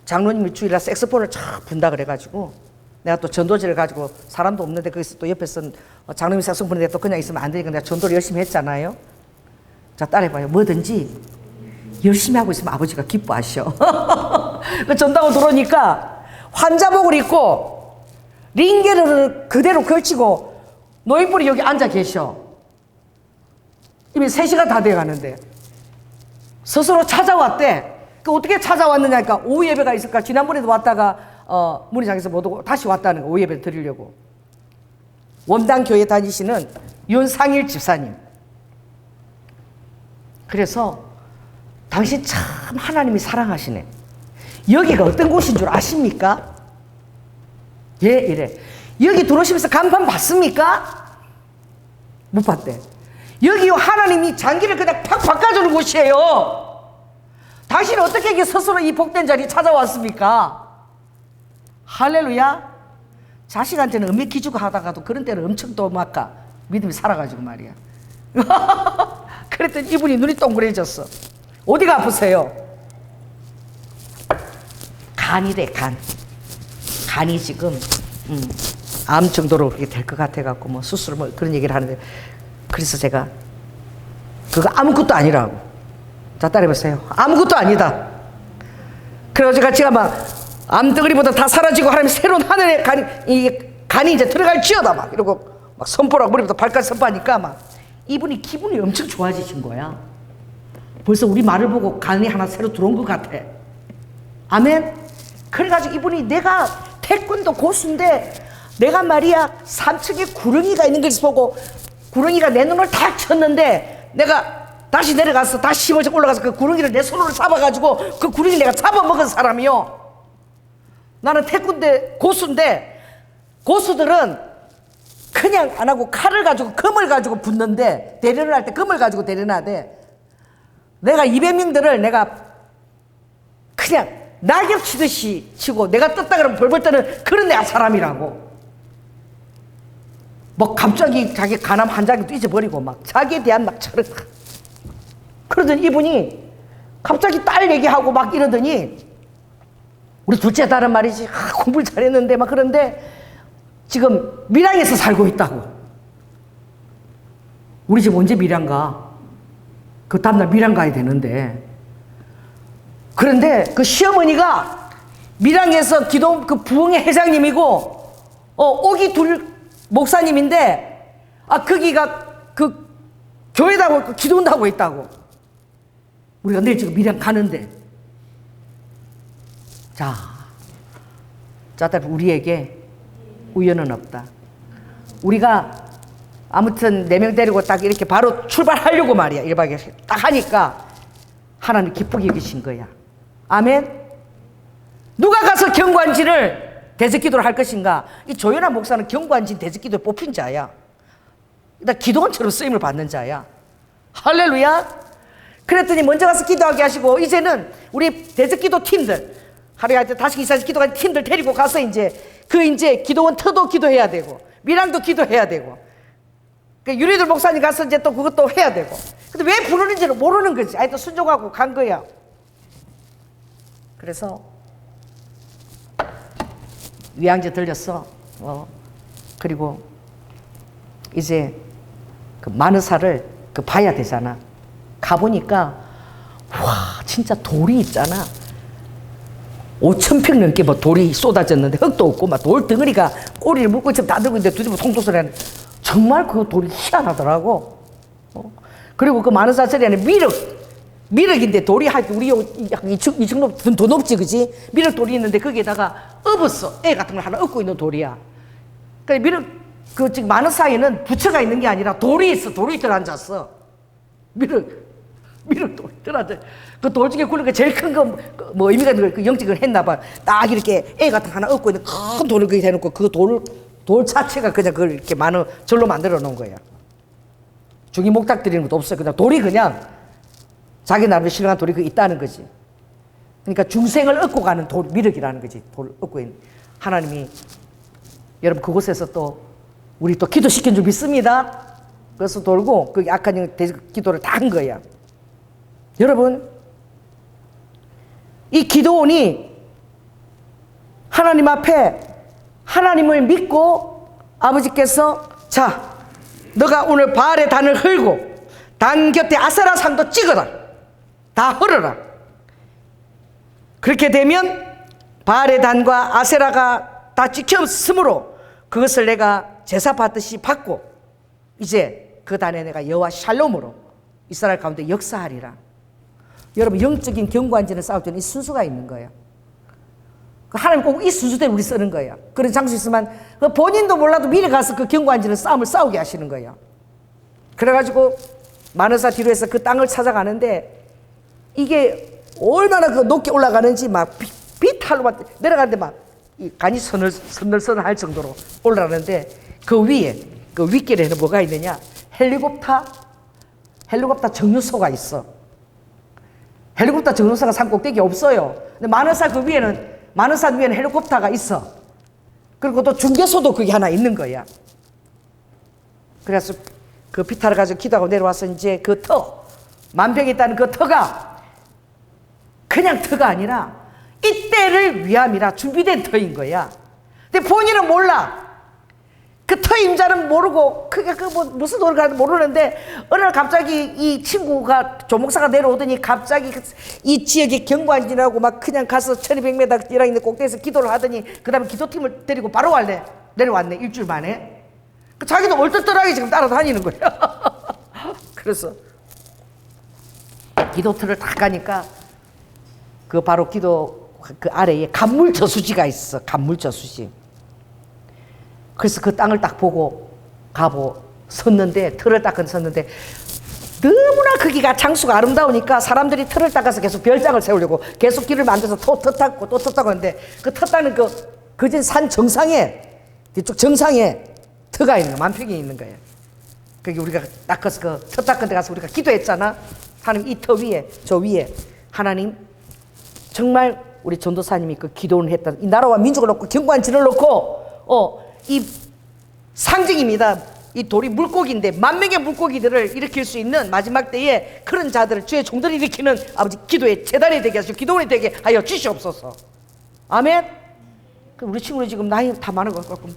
장로님이 주일날 색소폰을 쫙 분다 그래가지고 내가 또 전도지를 가지고 사람도 없는데 거기서 또 옆에서 장로님이 색소폰 부는데 또 그냥 있으면 안 되니까 내가 전도를 열심히 했잖아요. 자 따라해봐요. 뭐든지 열심히 하고 있으면 아버지가 기뻐하셔. 그 전당으로 들어오니까 환자복을 입고 링게를 그대로 걸치고 노인분이 여기 앉아 계셔. 이미 3시간 다 돼가는데 스스로 찾아왔대. 그 어떻게 찾아왔느냐니까 오후 예배가 있을까. 지난번에도 왔다가 문이 잠겨서 못 오고 다시 왔다는 거. 오후 예배 드리려고. 원당교회 다니시는 윤상일 집사님. 그래서 당신 참 하나님이 사랑하시네. 여기가 어떤 곳인 줄 아십니까? 예, 이래. 여기 들어오시면서 간판 봤습니까? 못 봤대. 여기 하나님이 장기를 그냥 팍 바꿔주는 곳이에요. 당신은 어떻게 이게 스스로 이 복된 자리에 찾아왔습니까? 할렐루야. 자식한테는 은밀 기주고 하다가도 그런 때는 엄청 또 막 믿음이 살아가지고 말이야. 그랬더니 이분이 눈이 동그래졌어. 어디가 아프세요? 간이래, 간. 간이 지금 암 정도로 그렇게 될 것 같아갖고 뭐 수술 뭐 그런 얘기를 하는데, 그래서 제가 그거 아무것도 아니라고. 자, 따라해보세요. 아무것도 아니다. 그래가지고 제가 막 암덩어리보다 다 사라지고 하나님 새로운 하늘의 간이 이제 들어갈지어다 막 이러고 막 선포라고 머리부터 발까지 선포하니까 막 이분이 기분이 엄청 좋아지신 거야. 벌써 우리 말을 보고 간이 하나 새로 들어온 것 같아. 아멘. 그래가지고 이분이 내가 태권도 고수인데 내가 말이야 3층에 구렁이가 있는 걸 보고 구렁이가 내 눈을 탁 쳤는데 내가 다시 내려가서 다시 힘을 올라가서 그 구렁이를 내 손으로 잡아가지고 그 구렁이를 내가 잡아먹은 사람이요. 나는 태권도 고수인데 고수들은 그냥 안 하고 칼을 가지고 금을 가지고 붙는데 대련을 할 때 금을 가지고 대련하대. 내가 200명들을 내가 그냥 낙엽 치듯이 치고 내가 떴다 그러면 벌벌 떠는 그런 내가 사람이라고. 뭐 갑자기 자기 간암 환자도 잊어버리고 막 자기에 대한 막 철을 그러더니 이분이 갑자기 딸 얘기하고 막 이러더니 우리 둘째 딸은 말이지 공부를 잘했는데 막 그런데 지금 밀양에서 살고 있다고. 우리 집 언제 밀양 가? 그 다음날 밀양 가야 되는데. 그런데 그 시어머니가 밀양에서 기도 그 부흥회 회장님이고 오기 둘 목사님인데 거기가 그 교회다고 기도한다고 있다고. 우리가 내일 지금 밀양 가는데. 자, 우리에게 우연은 없다. 우리가 아무튼 4명 데리고 딱 이렇게 바로 출발하려고 말이야. 1박 2일 딱 하니까 하나님 기쁘게 여기신 거야. 아멘. 누가 가서 경관진을 대적기도를 할 것인가? 이 조연한 목사는 경관진 대적기도에 뽑힌 자야. 일단 기도원처럼 쓰임을 받는 자야. 할렐루야. 그랬더니 먼저 가서 기도하게 하시고 이제는 우리 대적기도 팀들 하루에 할 때 다시 2, 40 기도하는 팀들 데리고 가서 이제 기도원 터도 기도해야 되고 밀양도 기도해야 되고 유리들 목사님 가서 이제 또 그것도 해야 되고. 근데 왜 부르는지는 모르는 거지. 또 순종하고 간 거야. 그래서 위양제 들렸어. 그리고 이제 그 마느사를 봐야 되잖아. 가보니까 와 진짜 돌이 있잖아. 5,000평 넘게 뭐 돌이 쏟아졌는데 흙도 없고 막 돌 덩어리가 꼬리를 묶고 지금 다 들고 있는데 두집어 통통소리 하는. 정말 그 돌이 희한하더라고. 그리고 그 마느사설이 안에 미륵인데 돌이 한 우리 이 정도 더 높지 그지? 미륵 돌이 있는데 거기에다가 엎었어. 애 같은 걸 하나 엎고 있는 돌이야. 그러니까 미륵 지금 마느사에는 부처가 있는 게 아니라 돌이 있어. 돌이 들어앉았어. 미륵 돌이 들어앉아. 그 돌 중에 굴러가 제일 큰 거 뭐 의미가 있는 거 영직을 했나 봐. 딱 이렇게 애 같은 거 하나 엎고 있는 큰 돌을 거기 대놓고 그 돌 자체가 그냥 그걸 이렇게 많은 절로 만들어 놓은 거야. 중이 목탁 드리는 것도 없어요. 그냥 돌이 그냥 자기 나름의 신령한 돌이 있다는 거지. 그러니까 중생을 얻고 가는 미륵이라는 거지. 돌을 얻고 있는. 하나님이 여러분 그곳에서 또 우리 또 기도시킨 줄 믿습니다. 그래서 돌고 그 악한 영 기도를 다 한 거야. 여러분 이 기도원이 하나님 앞에 하나님을 믿고 아버지께서 자 너가 오늘 바알의 단을 흘고 단 곁에 아세라상도 찍어라. 다 헐어라. 그렇게 되면 바알의 단과 아세라가 다 찍혔으므로 그것을 내가 제사 받듯이 받고 이제 그 단에 내가 여호와 샬롬으로 이스라엘 가운데 역사하리라. 여러분, 영적인 경관지는 싸울 때는 이 순수가 있는 거예요. 하나님 꼭 이 순수대로 우리 쓰는 거예요. 그런 장수 있으면 본인도 몰라도 미리 가서 그 경관지는 싸움을 싸우게 하시는 거예요. 그래가지고 마느사 뒤로 해서 그 땅을 찾아가는데 이게 얼마나 그 높게 올라가는지 막 비탈로 막 내려가는데 막 이 간이 서늘서늘할 정도로 올라가는데 그 위에 그 윗길에는 뭐가 있느냐? 헬리콥터 정류소가 있어. 헬리콥터 정류소가 산 꼭대기 없어요. 근데 마느사 위에는 헬리콥터가 있어. 그리고 또 중개소도 그게 하나 있는 거야. 그래서 그 피타를 가지고 기도하고 내려와서 이제 그 만병이 있다는 그 터가 그냥 터가 아니라 이때를 위함이라 준비된 터인 거야. 근데 본인은 몰라. 그 터 임자는 모르고 그게 무슨 노래를 하는지 모르는데 어느 날 갑자기 이 친구가 조목사가 내려오더니 갑자기 이 지역에 경관지라고 막 그냥 가서 1200m 이랑 있는 꼭대기에서 기도를 하더니 그 다음에 기도팀을 데리고 바로 내려왔네. 일주일 만에. 자기도 얼떨떨하게 지금 따라다니는 거야. 그래서 기도터를 딱 가니까 그 바로 기도 그 아래에 간물 저수지가 있어. 간물 저수지. 그래서 그 땅을 딱 보고 섰는데 틀을 닦은 섰는데 너무나 거기가 장수가 아름다우니까 사람들이 틀을 닦아서 계속 별장을 세우려고 계속 길을 만들어서 터 닦고 또 터 닦고 하는데 그 터 닦는 그진 산 정상에 뒤쪽 정상에 터가 있는 거야. 만평이 있는 거예요. 거기 우리가 닦아서 그 터 닦은 데 가서 우리가 기도했잖아. 하나님 이 터 위에 저 위에 하나님 정말 우리 전도사님이 그 기도를 했다. 이 나라와 민족을 놓고 경관지를 놓고 이 상징입니다. 이 돌이 물고기인데 10,000명의 물고기들을 일으킬 수 있는 마지막 때에 그런 자들을 주의 종들을 일으키는 아버지 기도의 재단이 되게 하시고 기도원이 되게 하여 주시옵소서. 아멘. 우리 친구는 지금 나이 다 많은 것 같고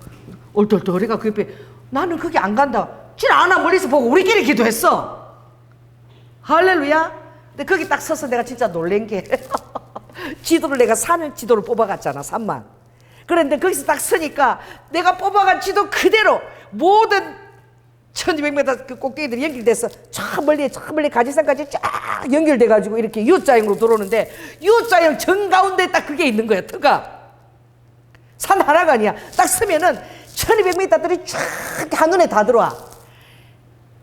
얼떨떨해가 그 옆에 나는 거기 안 간다. 질 않아. 멀리서 보고 우리끼리 기도했어. 할렐루야. 근데 거기 딱 서서 내가 진짜 놀란 게 지도를 내가 지도를 뽑아갔잖아. 산만. 그런데 거기서 딱 서니까 내가 뽑아간 지도 그대로 모든 1200m 그 꼭대기들이 연결돼서 저 멀리 가지산까지 쫙 연결돼가지고 이렇게 U자형으로 들어오는데 U자형 정가운데 딱 그게 있는 거야. 터가 산 하나가 아니야. 딱 서면은 1200m들이 쫙 한눈에 다 들어와.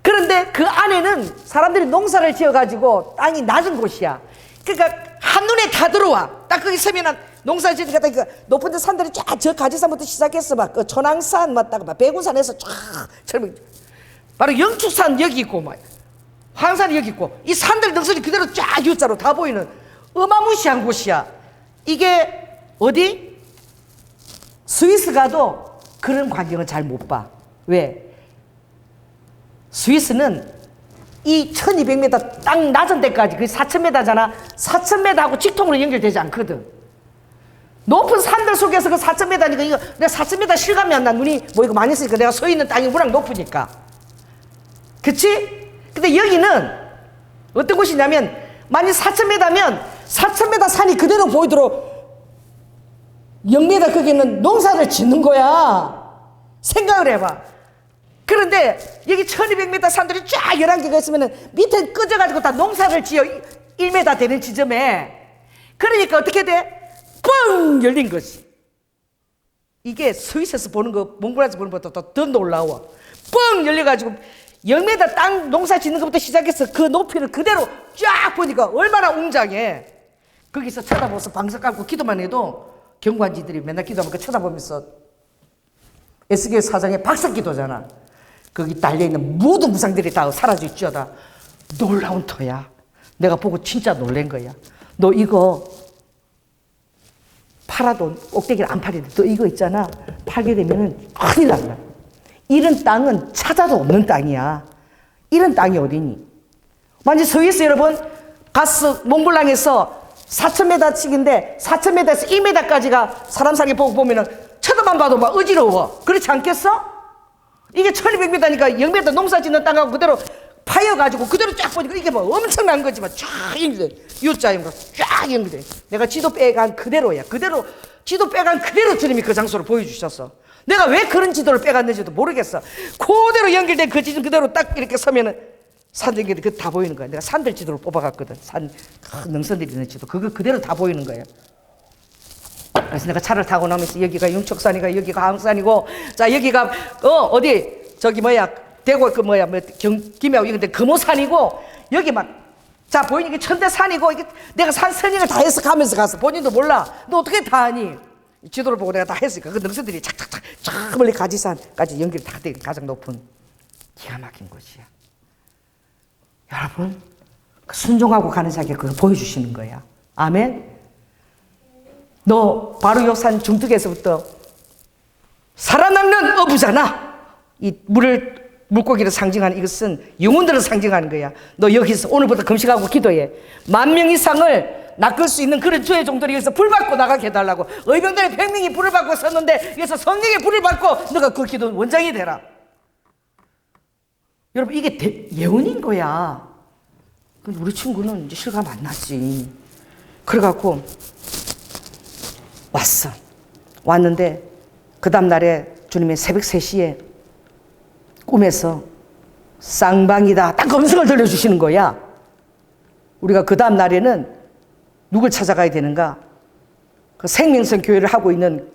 그런데 그 안에는 사람들이 농사를 지어가지고 땅이 낮은 곳이야. 그러니까 한눈에 다 들어와. 딱 거기 서면은 농사 지으니까 그 높은 데 산들이 쫙 저 가지산부터 시작해서 막 그 천왕산 맞다가 막 백운산에서 쫙 바로 영축산 여기 있고 막 황산이 여기 있고 이 산들 능선이 그대로 쫙 U자로 다 보이는 어마무시한 곳이야. 이게 어디? 스위스 가도 그런 광경은 잘 못 봐. 왜? 스위스는 이 1200m 땅 낮은 데까지, 그게 4000m잖아. 4000m하고 직통으로 연결되지 않거든. 높은 산들 속에서 그 4000m니까 이거 내가 4000m 실감이 안 나. 눈이 뭐 이거 많이 쓰니까 내가 서 있는 땅이 워낙 높으니까. 그치? 근데 여기는 어떤 곳이냐면 만약 4000m면 4000m 산이 그대로 보이도록 0m 거기는 농사를 짓는 거야. 생각을 해봐. 그런데 여기 1200m 산들이 쫙 11개가 있으면 밑에 꺼져가지고 다 농사를 지어 1m 되는 지점에. 그러니까 어떻게 돼? 뻥 열린 것이. 이게 스위스에서 보는 거, 몽골에서 보는 것보다 더 놀라워. 뻥 열려가지고 0m 땅 농사 짓는 것부터 시작해서 그 높이를 그대로 쫙 보니까 얼마나 웅장해. 거기서 쳐다보면서 방석 깔고 기도만 해도 경관지들이 맨날 기도하면 그 쳐다보면서 에스겔 사장의 박석기도잖아. 거기 달려있는 모든 무상들이 다 사라져 있죠다. 놀라운 터야. 내가 보고 진짜 놀란 거야. 너 이거 팔아도 꼭대기를 안 팔리는데 너 이거 있잖아. 팔게 되면은 큰일 난다. 이런 땅은 찾아도 없는 땅이야. 이런 땅이 어디니? 만약 스위스 여러분 가스 몽블랑에서 4000m 치기인데 4000m에서 1m까지가 사람 살기 보고 보면은 쳐다만 봐도 막 어지러워. 그렇지 않겠어? 이게 1200m니까 0m 농사 짓는 땅하고 그대로 파여가지고 그대로 쫙 보니까 이게 뭐 엄청난 거지만 쫙 연결돼. U자형으로 쫙 연결돼. 내가 지도 빼간 그대로야. 그대로 지도 빼간 그대로 주님이 그 장소를 보여주셨어. 내가 왜 그런 지도를 빼갔는지도 모르겠어. 그대로 연결된 그 지도 그대로 딱 이렇게 서면은 산들이 다 보이는 거야. 내가 산들 지도를 뽑아갔거든. 산 능선들이 있는 지도 그거 그대로 다 보이는 거야. 그래서 내가 차를 타고 나면서 여기가 용척산이고 여기가 항산이고 자 여기가 어디 저기 뭐야 대구 그 뭐야 뭐 김해하고 이건데 금호산이고 여기 막 자 보이는 게 천대산이고 이게 내가 산 선행을 다 해석하면서 갔어. 본인도 몰라. 너 어떻게 다 아니? 지도를 보고 내가 다 했으니까 그 능선들이 착착착 쫙 멀리 가지산까지 연결이 다 돼. 가장 높은 기가 막힌 곳이야. 여러분 그 순종하고 가는 자에게 그걸 보여주시는 거야. 아멘. 너 바로 요 산 중턱에서부터 살아남는 어부잖아. 이 물고기를 상징하는 이것은 영혼들을 상징하는 거야. 너 여기서 오늘부터 금식하고 기도해. 10,000명 이상을 낚을 수 있는 그런 주의 종들이 여기서 불 받고 나가게 해달라고. 의병들이 100명이 불을 받고 섰는데 여기서 성령의 불을 받고 너가 그 기도 원장이 되라. 여러분 이게 예언인 거야. 근데 우리 친구는 이제 실감 안 나지. 그래갖고 왔는데 그 다음날에 주님의 새벽 3시에 꿈에서 쌍방이다 딱 음성을 들려주시는 거야. 우리가 그 다음날에는 누굴 찾아가야 되는가? 그 생명성 교회를 하고 있는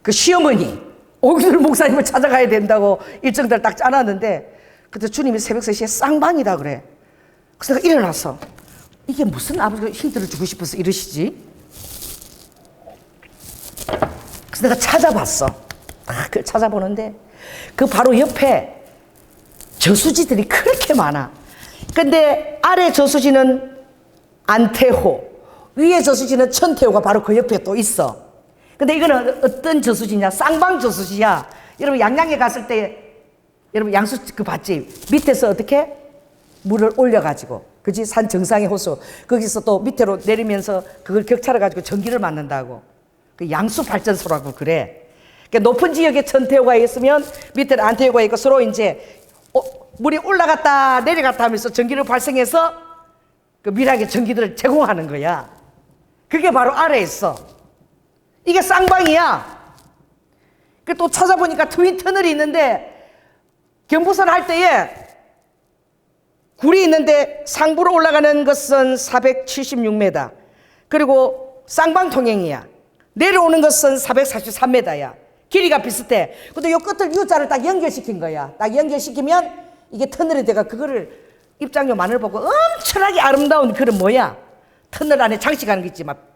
그 시어머니 오기들 목사님을 찾아가야 된다고 일정들 딱 짜놨는데 그때 주님이 새벽 3시에 쌍방이다 그래. 그래서 내가 일어나서 이게 무슨 아버지가 힌트를 주고 싶어서 이러시지? 그래서 내가 찾아봤어. 그걸 찾아보는데 그 바로 옆에 저수지들이 그렇게 많아. 근데 아래 저수지는 안태호, 위에 저수지는 천태호가 바로 그 옆에 또 있어. 근데 이거는 어떤 저수지냐? 쌍방 저수지야. 여러분 양양에 갔을 때 여러분 양수 그 봤지? 밑에서 어떻게 물을 올려가지고 그지? 산 정상의 호수 거기서 또 밑으로 내리면서 그걸 격차를 가지고 전기를 만든다고. 그 양수 발전소라고 그래. 그러니까 높은 지역에 천태호가 있으면 밑에는 안태호가 있고 서로 이제 물이 올라갔다 내려갔다 하면서 전기를 발생해서 그 밀하게 전기들을 제공하는 거야. 그게 바로 아래에 있어. 이게 쌍방이야. 또 찾아보니까 트윈 터널이 있는데 경부선 할 때에 굴이 있는데 상부로 올라가는 것은 476m 그리고 쌍방 통행이야. 내려오는 것은 443m야. 길이가 비슷해. 근데 요 끝을 U자를 딱 연결시킨 거야. 딱 연결시키면 이게 터널이 돼가 그거를 입장료만을 보고 엄청나게 아름다운 그런 뭐야. 터널 안에 장식하는 게 있지. 막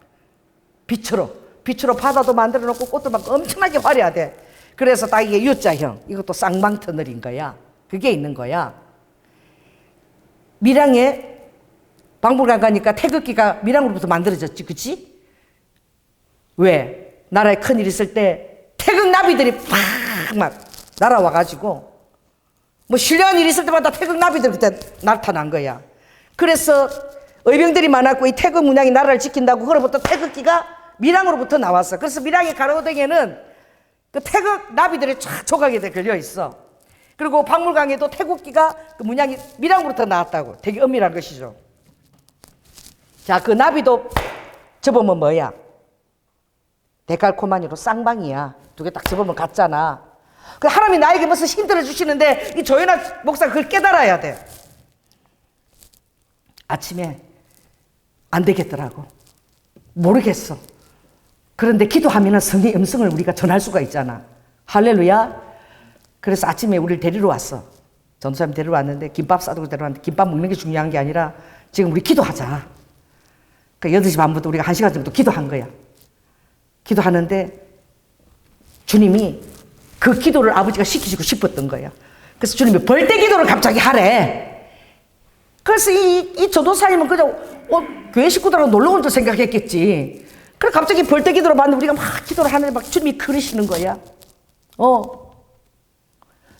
빛으로 바다도 만들어 놓고 꽃도 막 엄청나게 화려하대. 그래서 딱 이게 U자형. 이것도 쌍방 터널인 거야. 그게 있는 거야. 밀양에 박물관 가니까 태극기가 밀양으로부터 만들어졌지. 그치? 왜? 나라에 큰일 있을 때 태극 나비들이 팍 막 날아와가지고 뭐 신령한 일이 있을 때마다 태극 나비들 그때 나타난 거야. 그래서 의병들이 많았고 이 태극 문양이 나라를 지킨다고 그로부터 태극기가 밀양으로부터 나왔어. 그래서 밀양의 가로등에는 그 태극 나비들이 쫙 조각이 걸려 있어. 그리고 박물관에도 태극기가 그 문양이 밀양으로부터 나왔다고. 되게 엄밀한 것이죠. 자, 그 나비도 접으면 뭐야? 데칼코마니로 쌍방이야. 두 개 딱 접으면 같잖아. 그 하나님이 나에게 무슨 힌트를 주시는데 이 조연아 목사가 그걸 깨달아야 돼. 아침에 안 되겠더라고. 모르겠어. 그런데 기도하면 성령의 음성을 우리가 전할 수가 있잖아. 할렐루야. 그래서 아침에 우리를 데리러 왔어. 전도사님 데리러 왔는데 김밥 싸두고 데려왔는데 김밥 먹는 게 중요한 게 아니라 지금 우리 기도하자. 그 8시 반부터 우리가 1시간 정도 기도한 거야. 기도하는데 주님이 그 기도를 아버지가 시키시고 싶었던 거야. 그래서 주님이 벌떼 기도를 갑자기 하래. 그래서 이 전도사님은 그냥 교회 식구들하고 놀러 온 줄 생각했겠지. 그래 갑자기 벌떼 기도를 받는데 우리가 막 기도를 하는데 막 주님이 그러시는 거야.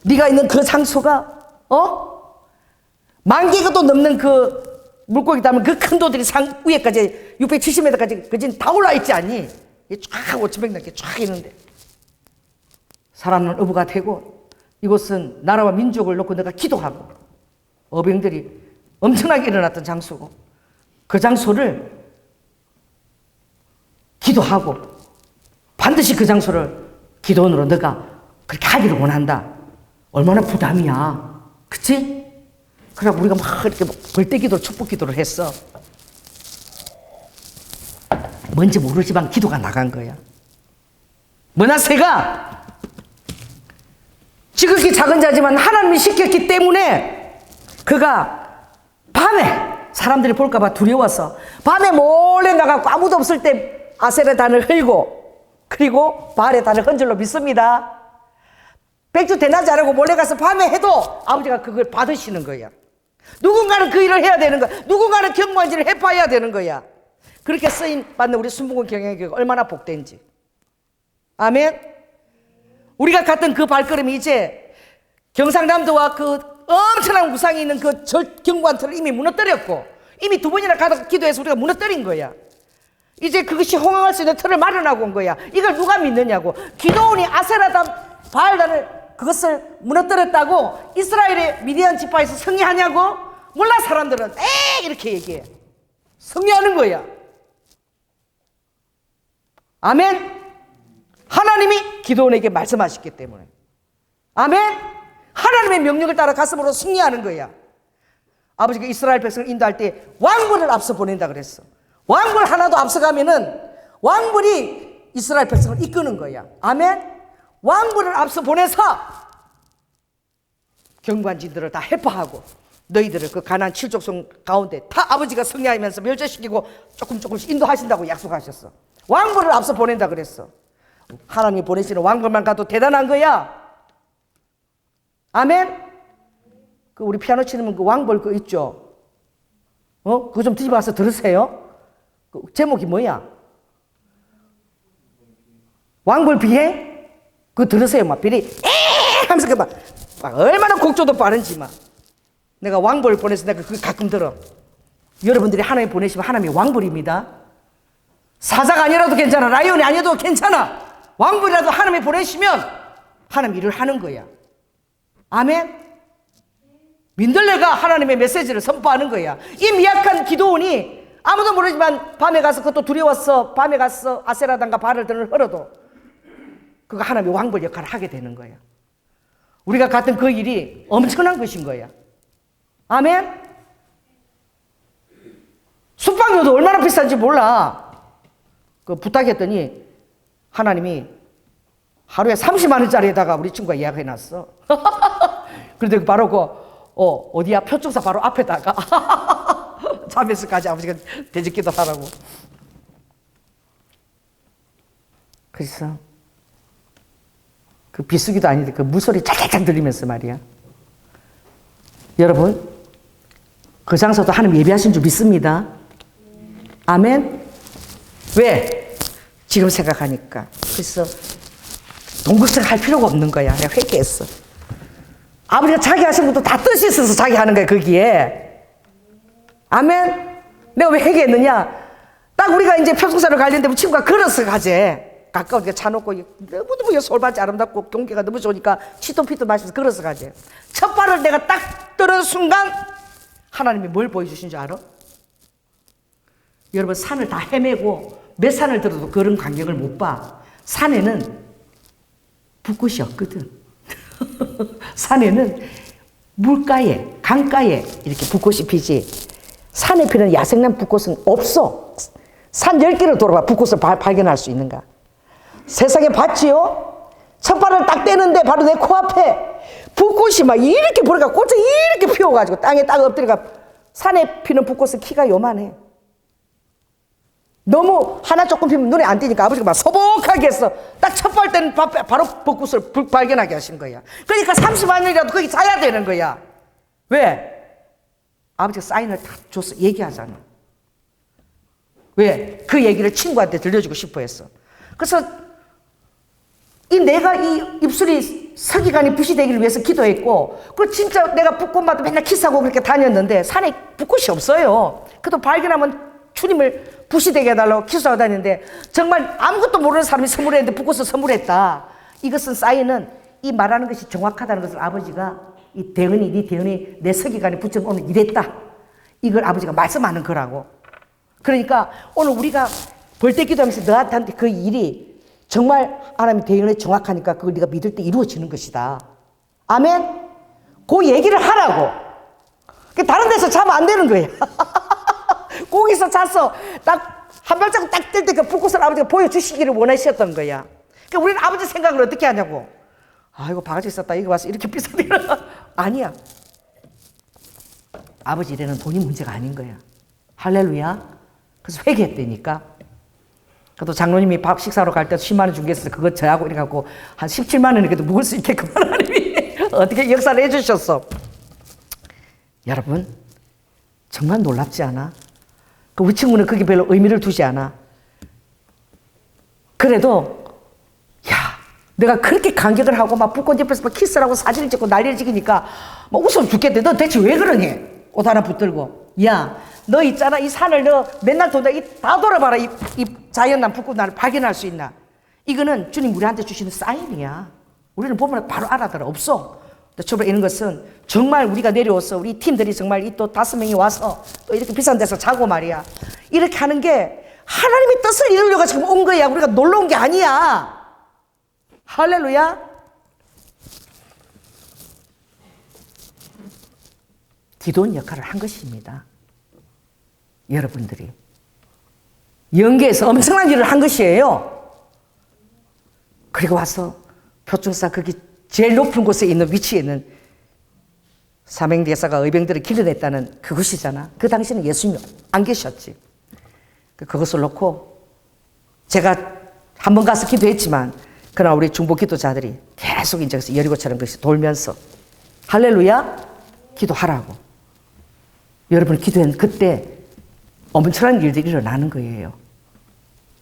네가 있는 그 장소가 10,000개가 넘는 그 물고기 담은 그 큰 돌들이 상 위에까지 670m까지 그진 다 올라 있지 않니? 쫙 5,100 넘게 쫙 있는데 살아남는 어부가 되고 이곳은 나라와 민족을 놓고 내가 기도하고 어병들이 엄청나게 일어났던 장소고, 그 장소를 기도하고 반드시 그 장소를 기도원으로 너가 그렇게 하기를 원한다. 얼마나 부담이야. 그치? 그래 우리가 막 이렇게 벌떼기도 축복기도를 했어. 뭔지 모르지만 기도가 나간 거야. 므낫세가 지극히 작은 자지만 하나님이 시켰기 때문에 그가 밤에 사람들이 볼까봐 두려워서 밤에 몰래 나가고 아무도 없을 때 아셀의 단을 흘고 그리고 바알의 단을 한 줄로 믿습니다. 백주 대낮에 안 하고 몰래 가서 밤에 해도 아버지가 그걸 받으시는 거야. 누군가는 그 일을 해야 되는 거야. 누군가는 경무한지를 해봐야 되는 거야. 그렇게 쓰임 받는 우리 순복음 경영교회가 얼마나 복된지. 아멘. 우리가 갔던 그 발걸음이 이제 경상남도와 그 엄청난 우상이 있는 그 경관 틀을 이미 무너뜨렸고, 이미 두 번이나 가서 기도해서 우리가 무너뜨린 거야. 이제 그것이 호응할 수 있는 틀을 마련하고 온 거야. 이걸 누가 믿느냐고. 기도원이 아세라단 바알단을 그것을 무너뜨렸다고 이스라엘의 미디안 지파에서 승리하냐고? 몰라. 사람들은 이렇게 얘기해. 승리하는 거야. 아멘. 하나님이 기도원에게 말씀하셨기 때문에. 아멘. 하나님의 명령을 따라 가슴으로 승리하는 거야. 아버지가 이스라엘 백성을 인도할 때 왕벌을 앞서 보낸다 그랬어. 왕벌 하나도 앞서가면은 왕벌이 이스라엘 백성을 이끄는 거야. 아멘. 왕벌을 앞서 보내서 경관진들을 다 해파하고 너희들을 그 가나안 7족속 가운데 다 아버지가 승리하면서 멸절시키고 조금씩 인도하신다고 약속하셨어. 왕벌을 앞서 보낸다 그랬어. 하나님이 보내시는 왕벌만 가도 대단한 거야. 아멘. 그 우리 피아노 치는 그 왕벌 그 있죠. 그거 좀 뒤집어 와서 들으세요. 그 제목이 뭐야? 왕벌 비행? 그거 들으세요. 막 비리 하면서 그 막 얼마나 곡조도 빠른지 막. 내가 왕벌 보내서 내가 그거 가끔 들어. 여러분들이 하나님 보내시면 하나님이 왕벌입니다. 사자가 아니라도 괜찮아. 라이온이 아니어도 괜찮아. 왕벌이라도 하나님이 보내시면 하나님 일을 하는 거야. 아멘. 민들레가 하나님의 메시지를 선포하는 거야. 이 미약한 기도원이 아무도 모르지만 밤에 가서 그것도 두려웠어. 밤에 가서 아세라단과 바알을 등을 흘어도 그거 하나님의 왕벌 역할을 하게 되는 거야. 우리가 갔던 그 일이 엄청난 것인 거야. 아멘. 숙박료도 얼마나 비싼지 몰라. 그 부탁했더니 하나님이 하루에 30만 원짜리에다가 우리 친구가 예약해놨어. 그런데 바로 어디야? 표청사 바로 앞에다가 잠에서까지 아버지가 대적기도 하라고. 그래서 그 비수기도 아닌데 그 물소리 짤짤짤 들리면서 말이야. 여러분, 그 장소도 하나님 예비하신 줄 믿습니다. 아멘. 왜? 지금 생각하니까. 그래서 동극생 할 필요가 없는 거야. 내가 회개했어. 아버지가 자기 하신 것도 다 뜻이 있어서 자기 하는 거야, 거기에. 아멘. 내가 왜 회개했느냐? 딱 우리가 이제 표승사로 가려는데 친구가 걸어서 가재. 가까우니까 차 놓고 너무너무 솔밭이 아름답고 경계가 너무 좋으니까 치토피토 마시면서 걸어서 가재. 첫 발을 내가 딱 떨어진 순간 하나님이 뭘 보여주신 줄 알아? 여러분, 산을 다 헤매고 몇 산을 들어도 그런 광경을 못 봐. 산에는 붓꽃이 없거든. 산에는 물가에, 강가에 이렇게 붓꽃이 피지, 산에 피는 야생난 붓꽃은 없어. 산 10개를 돌아봐 붓꽃을 발견할 수 있는가? 세상에 봤지요? 첫 발을 딱 떼는데 바로 내 코앞에 붓꽃이 막 이렇게 보니까 꽃이 이렇게 피워가지고 땅에 딱 엎드리니까, 산에 피는 붓꽃은 키가 요만해. 너무 하나 조금 피면 눈에 안 띄니까 아버지가 막 소복하게 해서 딱 첫 발 때는 바로 벚꽃을 발견하게 하신 거야. 그러니까 30만 년이라도 거기 자야 되는 거야. 왜? 아버지가 사인을 다 줘서 얘기하잖아. 왜? 그 얘기를 친구한테 들려주고 싶어 했어. 그래서 내가 이 입술이 서기관이 붓이 되기를 위해서 기도했고, 그 진짜 내가 붓꽃마다 맨날 키스하고 그렇게 다녔는데 산에 붓꽃이 없어요. 그래도 발견하면 주님을 붓이 되게 해달라고 기도하고 다니는데, 정말 아무것도 모르는 사람이 선물했는데 붓꽃을 선물했다. 이것은 사인은 이 말하는 것이 정확하다는 것을 아버지가 이 대은이, 네 대은이 내 서기관에 붙여서 오늘 이랬다. 이걸 아버지가 말씀하는 거라고. 그러니까 오늘 우리가 벌떼 기도하면서 너한테 그 일이 정말 하나님의 대응이 정확하니까 그걸 네가 믿을 때 이루어지는 것이다. 아멘? 그 얘기를 하라고. 다른 데서 자면 안 되는 거야. 거기서 자서 딱 한 발자국 딱 뜰 때 그 불꽃을 아버지가 보여주시기를 원하셨던 거야. 그러니까 우리는 아버지 생각을 어떻게 하냐고. 아이고 바가지 있었다. 이거 와서 이렇게 비싸게. 아니야. 아버지 일에는 돈이 문제가 아닌 거야. 할렐루야. 그래서 회개했다니까. 그래도 장로님이 밥 식사로 갈 때 10만 원 준 게 있어서 그거 저하고 이래갖고 한 17만 원이라도 묵을 수 있게끔 하나님이 어떻게 역사를 해주셨어. 여러분 정말 놀랍지 않아? 우리 친구는 그게 별로 의미를 두지 않아. 그래도 야 내가 그렇게 감격을 하고 막 불꽃 옆에서 막 키스를 하고 사진을 찍고 난리를 찍으니까 막 웃음 죽겠대. 너 대체 왜 그러니? 옷 하나 붙들고. 야 너 있잖아 이 산을 너 맨날 돈다 다 돌아봐라. 이 자연난 불꽃 나를 발견할 수 있나? 이거는 주님 우리한테 주시는 사인이야. 우리는 보면 바로 알아들어. 없어. 처음에 이런 것은 정말 우리가 내려와서 우리 팀들이 정말 이 또 5명이 와서 또 이렇게 비싼 데서 자고 말이야. 이렇게 하는 게 하나님의 뜻을 이루려고 지금 온 거야. 우리가 놀러 온 게 아니야. 할렐루야. 기도원 역할을 한 것입니다. 여러분들이 연계에서 엄청난 일을 한 것이에요. 그리고 와서 표충사 거기 제일 높은 곳에 있는 위치에 있는 사명대사가 의병들을 길러냈다는 그것이잖아. 그 당시에는 예수님이 안 계셨지. 그것을 놓고 제가 한 번 가서 기도했지만 그러나 우리 중보 기도자들이 계속 이제 여리고처럼 것이 돌면서 할렐루야 기도하라고. 여러분 기도한 그때 엄청난 일들이 일어나는 거예요.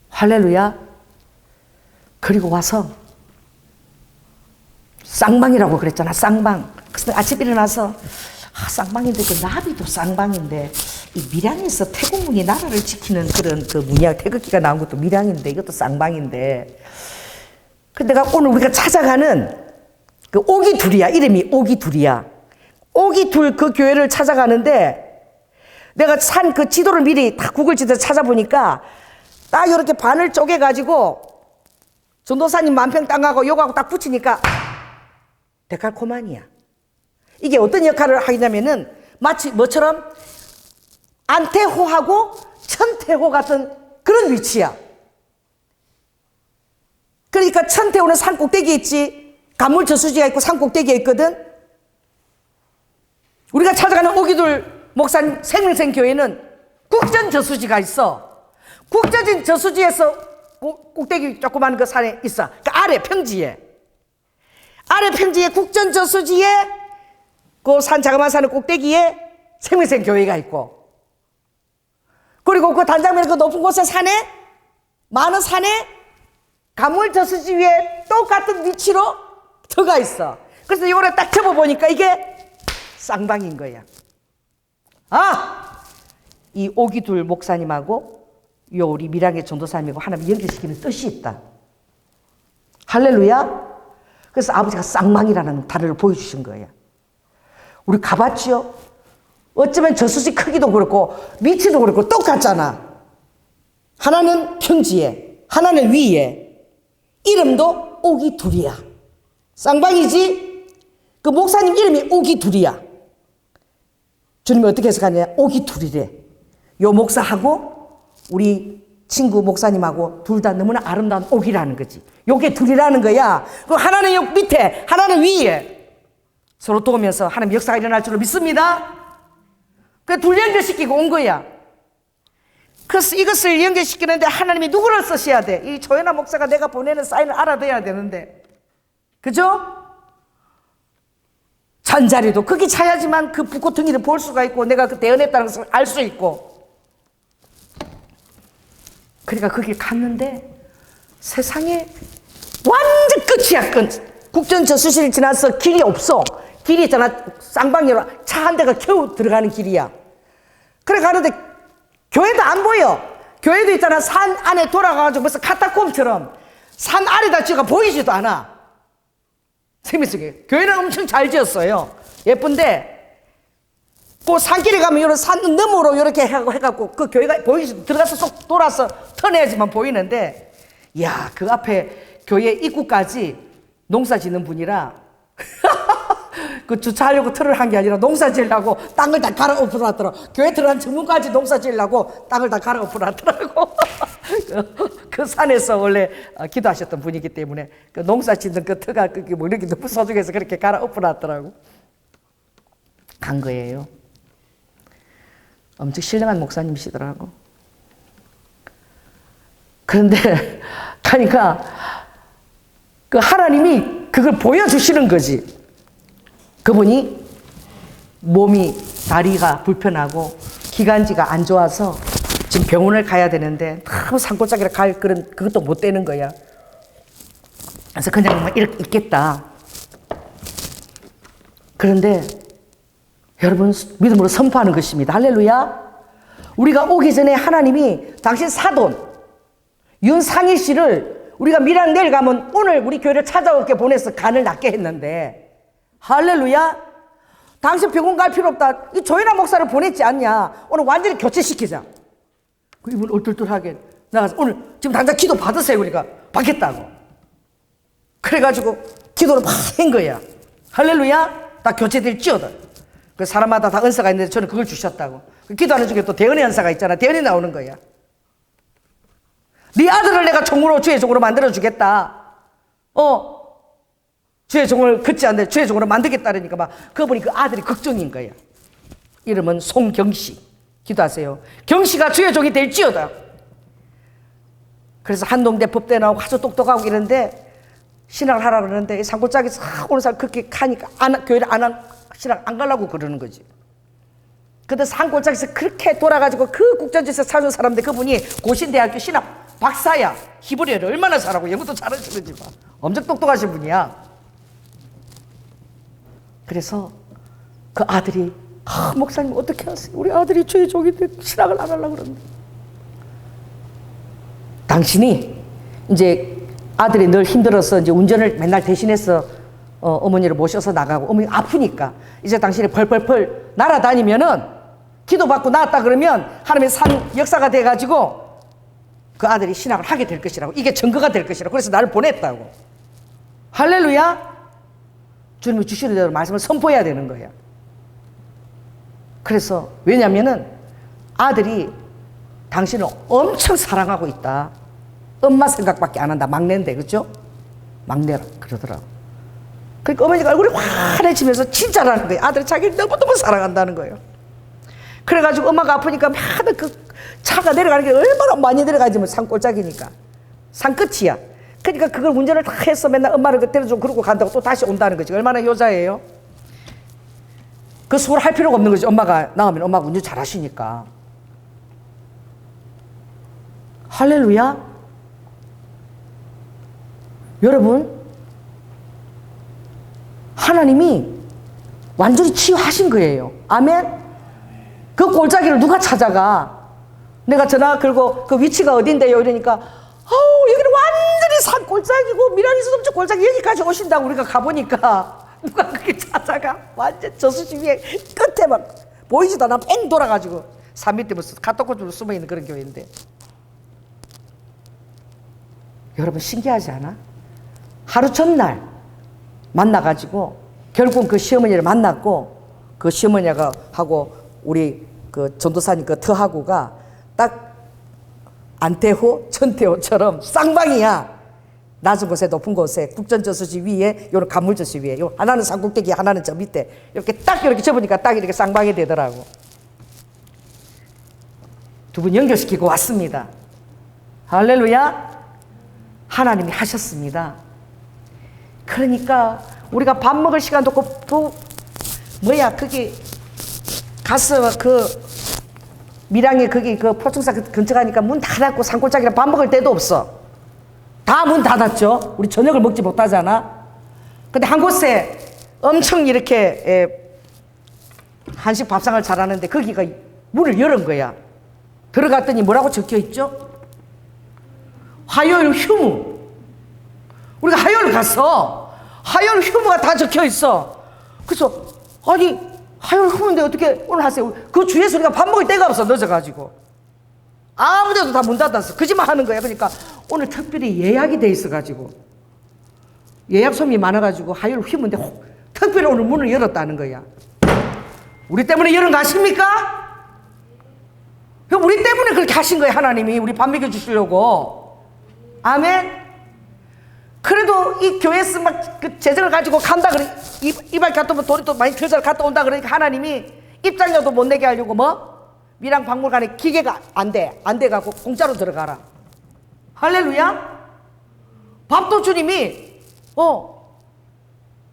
할렐루야. 그리고 와서 쌍방이라고 그랬잖아. 쌍방. 그래서 아침 일어나서 쌍방인데 그 나비도 쌍방인데 이 밀양에서 태국문이 나라를 지키는 그런 그 문양 태극기가 나온 것도 밀양인데 이것도 쌍방인데 근데 내가 오늘 우리가 찾아가는 그 오기둘이야. 이름이 오기둘이야. 오기둘 그 교회를 찾아가는데 내가 산 그 지도를 미리 다 구글 지도 찾아보니까 딱 이렇게 반을 쪼개가지고 전도사님 만평 땅하고 요거하고 딱 붙이니까 데칼코마니야. 이게 어떤 역할을 하냐면은 마치 뭐처럼 안태호하고 천태호 같은 그런 위치야. 그러니까 천태호는 산 꼭대기에 있지. 간물 저수지가 있고 산 꼭대기에 있거든. 우리가 찾아가는 오기둘 목사님 생명생 교회는 국전 저수지가 있어. 국전 저수지에서 꼭대기 조그만 그 산에 있어. 그 아래 평지에. 아래 평지에 국전 저수지에 그 산 자그마한 산의 꼭대기에 생명생 교회가 있고 그리고 그 단장면 그 높은 곳에 산에 많은 산에 가물 저수지 위에 똑같은 위치로 들어가 있어. 그래서 이거를 딱 접어보니까 이게 쌍방인 거야. 이 오기둘 목사님하고 요 우리 밀양의 전도사님하고 하나님 연결시키는 뜻이 있다. 할렐루야. 그래서 아버지가 쌍방이라는 단어를 보여주신 거예요. 우리 가봤죠? 어쩌면 저수지 크기도 그렇고 위치도 그렇고 똑같잖아. 하나는 평지에 하나는 위에. 이름도 오기둘이야. 쌍방이지. 그 목사님 이름이 오기둘이야. 주님이 어떻게 해석하냐? 오기둘이래. 요 목사하고 우리 친구 목사님하고 둘 다 너무나 아름다운 오기라는 거지. 요게 둘이라는 거야. 그 하나는 요 밑에 하나는 위에 서로 도우면서 하나님 역사가 일어날 줄로 믿습니다. 그 둘 연결시키고 온 거야. 그래서 이것을 연결시키는데 하나님이 누구를 쓰셔야 돼? 이 조연아 목사가 내가 보내는 사인을 알아둬야 되는데. 그죠? 잔자리도 거기 차야지만 그 붓고퉁이를 볼 수가 있고 내가 그 대언했다는 것을 알 수 있고. 그러니까 거기 갔는데 세상에 완전 끝이야. 끝. 국전 저수지를 지나서 길이 없어. 길이 있잖아. 쌍방으로 차 한 대가 겨우 들어가는 길이야. 그래 가는데 교회도 안 보여. 교회도 있잖아. 산 안에 돌아가가지고 벌써 카타콤처럼 산 아래다 지어가 보이지도 않아. 재밌어요. 교회는 엄청 잘 지었어요. 예쁜데 그 산길에 가면 이런 산 너머로 이렇게 해갖고 그 교회가 보이지 들어가서 쏙 돌아서 턴해야지만 보이는데 이야 그 앞에 교회 입구까지 농사 짓는 분이라 그 주차하려고 틀을 한 게 아니라 농사 지으려고 땅을 다 갈아엎어놨더라. 교회 들어간 정문까지 농사 지으려고 땅을 다 갈아엎어놨더라고. 그 산에서 원래 기도하셨던 분이기 때문에 그 농사 짓는 그 터가 뭐 이렇게 너무 소중해서 그렇게 갈아엎어놨더라고. 간 거예요. 엄청 신령한 목사님이시더라고. 그런데 가니까 그 하나님이 그걸 보여주시는 거지. 그분이 몸이 다리가 불편하고 기관지가 안 좋아서 지금 병원을 가야 되는데 너무 산골짜기를 갈 그것도 못 되는 거야. 그래서 그냥 막 이렇게 있겠다. 그런데 여러분 믿음으로 선포하는 것입니다. 할렐루야. 우리가 오기 전에 하나님이 당신 사돈 윤상희 씨를 우리가 밀양 내일 가면 오늘 우리 교회를 찾아오게 보내서 간을 낫게 했는데 할렐루야. 당신 병원 갈 필요 없다. 이 조연아 목사를 보냈지 않냐. 오늘 완전히 교체시키자. 그 이분 얼떨떨하게 나가서 오늘 지금 당장 기도 받으세요. 우리가 받겠다고. 그래가지고 기도를 막 한 거야. 할렐루야. 다 교체될지어다. 그 사람마다 다 은사가 있는데 저는 그걸 주셨다고. 그 기도하는 중에 또 대언의 은사가 있잖아. 대언이 나오는 거야. 네 아들을 내가 종으로 주의 종으로 만들어 주겠다. 주의 종을 긋지 않는데 주의 종으로 만들겠다 그러니까 막 그분이 그 아들이 걱정인 거야. 이름은 송경씨. 기도하세요. 경씨가 주의 종이 될지어다. 그래서 한동대 법대 나오고 아주 똑똑하고 이런데 신학을 하라 그러는데 산골짜기에서 오는 사람 그렇게 가니까 교회를 신학 안 가려고 그러는 거지. 근데 산골짜기에서 그렇게 돌아가지고 그 국전지에서 사준 사람인데 그분이 고신대학교 신학 박사야. 히브리어를 얼마나 잘하고 영어도 잘하시는지 봐. 엄청 똑똑하신 분이야. 그래서 그 아들이 목사님 어떻게 하세요? 우리 아들이 주의 종인데 신학을 안 하려고 그러는데 당신이 이제 아들이 늘 힘들어서 이제 운전을 맨날 대신해서 어머니를 모셔서 나가고 어머니 아프니까 이제 당신이 펄펄펄 날아다니면은 기도받고 나왔다 그러면 하나님의 산 역사가 돼가지고 그 아들이 신학을 하게 될 것이라고. 이게 증거가 될 것이라고. 그래서 나를 보냈다고. 할렐루야. 주님이 주시는 대로 말씀을 선포해야 되는 거예요. 그래서 왜냐면은 아들이 당신을 엄청 사랑하고 있다. 엄마 생각밖에 안 한다. 막내인데 그죠? 막내라 그러더라고. 그러니까 어머니가 얼굴이 환해지면서 진짜라는 거예요. 아들이 자기를 너무너무 사랑한다는 거예요. 그래가지고 엄마가 아프니까 맨날 그 차가 내려가는 게 얼마나 많이 내려가지 뭐 산골짜기니까 산 끝이야. 그러니까 그걸 운전을 다 해서 맨날 엄마를 데려주고 그러고 간다고 또 다시 온다는 거지. 얼마나 효자예요. 그 수고를 할 필요가 없는 거지. 엄마가 나가면 엄마가 운전 잘 하시니까. 할렐루야. 여러분 하나님이 완전히 치유하신 거예요. 아멘. 그 골짜기를 누가 찾아가. 내가 전화 걸고 그 위치가 어딘데요 이러니까 여기는 완전히 산 골짜기고 밀양에서 넘쳐 골짜기 여기까지 오신다고 우리가 가보니까 누가 그렇게 찾아가. 완전 저수지 위에 끝에 막 보이지도 않아. 뺑 돌아가지고 산 밑에 무슨 카톡코트로 숨어있는 그런 교회인데 여러분 신기하지 않아? 하루 전날 만나가지고 결국 그 시어머니를 만났고 그 시어머니가 하고 우리 그 전도사님 그 터하고가 딱 안태호, 천태호처럼 쌍방이야. 낮은 곳에 높은 곳에 국전저수지 위에 요런 간물저수 위에 요 하나는 산꼭대기 하나는 저 밑에 이렇게 딱 이렇게 접으니까 딱 이렇게 쌍방이 되더라고. 두 분 연결시키고 왔습니다. 할렐루야. 하나님이 하셨습니다. 그러니까 우리가 밥 먹을 시간도 없고 또 뭐야 그게 가서 그 밀양에 거기 그 포충사 근처 가니까 문 닫았고 산골짜기라 밥 먹을 데도 없어. 다 문 닫았죠. 우리 저녁을 먹지 못하잖아. 근데 한 곳에 엄청 이렇게 한식 밥상을 잘하는데 거기가 문을 열은 거야. 들어갔더니 뭐라고 적혀 있죠? 화요일 휴무. 우리가 화요일 갔어. 화요일 휴무가 다 적혀 있어. 그래서 아니 하여를 푸는데 어떻게 오늘 하세요? 그 주위에서 우리가 밥 먹을 데가 없어, 늦어가지고. 아무데도 다 문 닫았어. 거짓말 하는 거야. 그러니까 오늘 특별히 예약이 돼 있어가지고 예약 손님이 많아가지고 하여를 휘문데 특별히 오늘 문을 열었다는 거야. 우리 때문에 열은 거 아십니까? 우리 때문에 그렇게 하신 거예요. 하나님이 우리 밥 먹여주시려고. 아멘. 그래도 이 교회에서 막 그 재정을 가지고 간다 그래. 이발 갔다 오면 돈이 또 많이 들어서 갔다 온다 그러니까 하나님이 입장료도 못 내게 하려고 뭐? 미랑 박물관에 기계가 안 돼갖고 공짜로 들어가라. 할렐루야. 밥도 주님이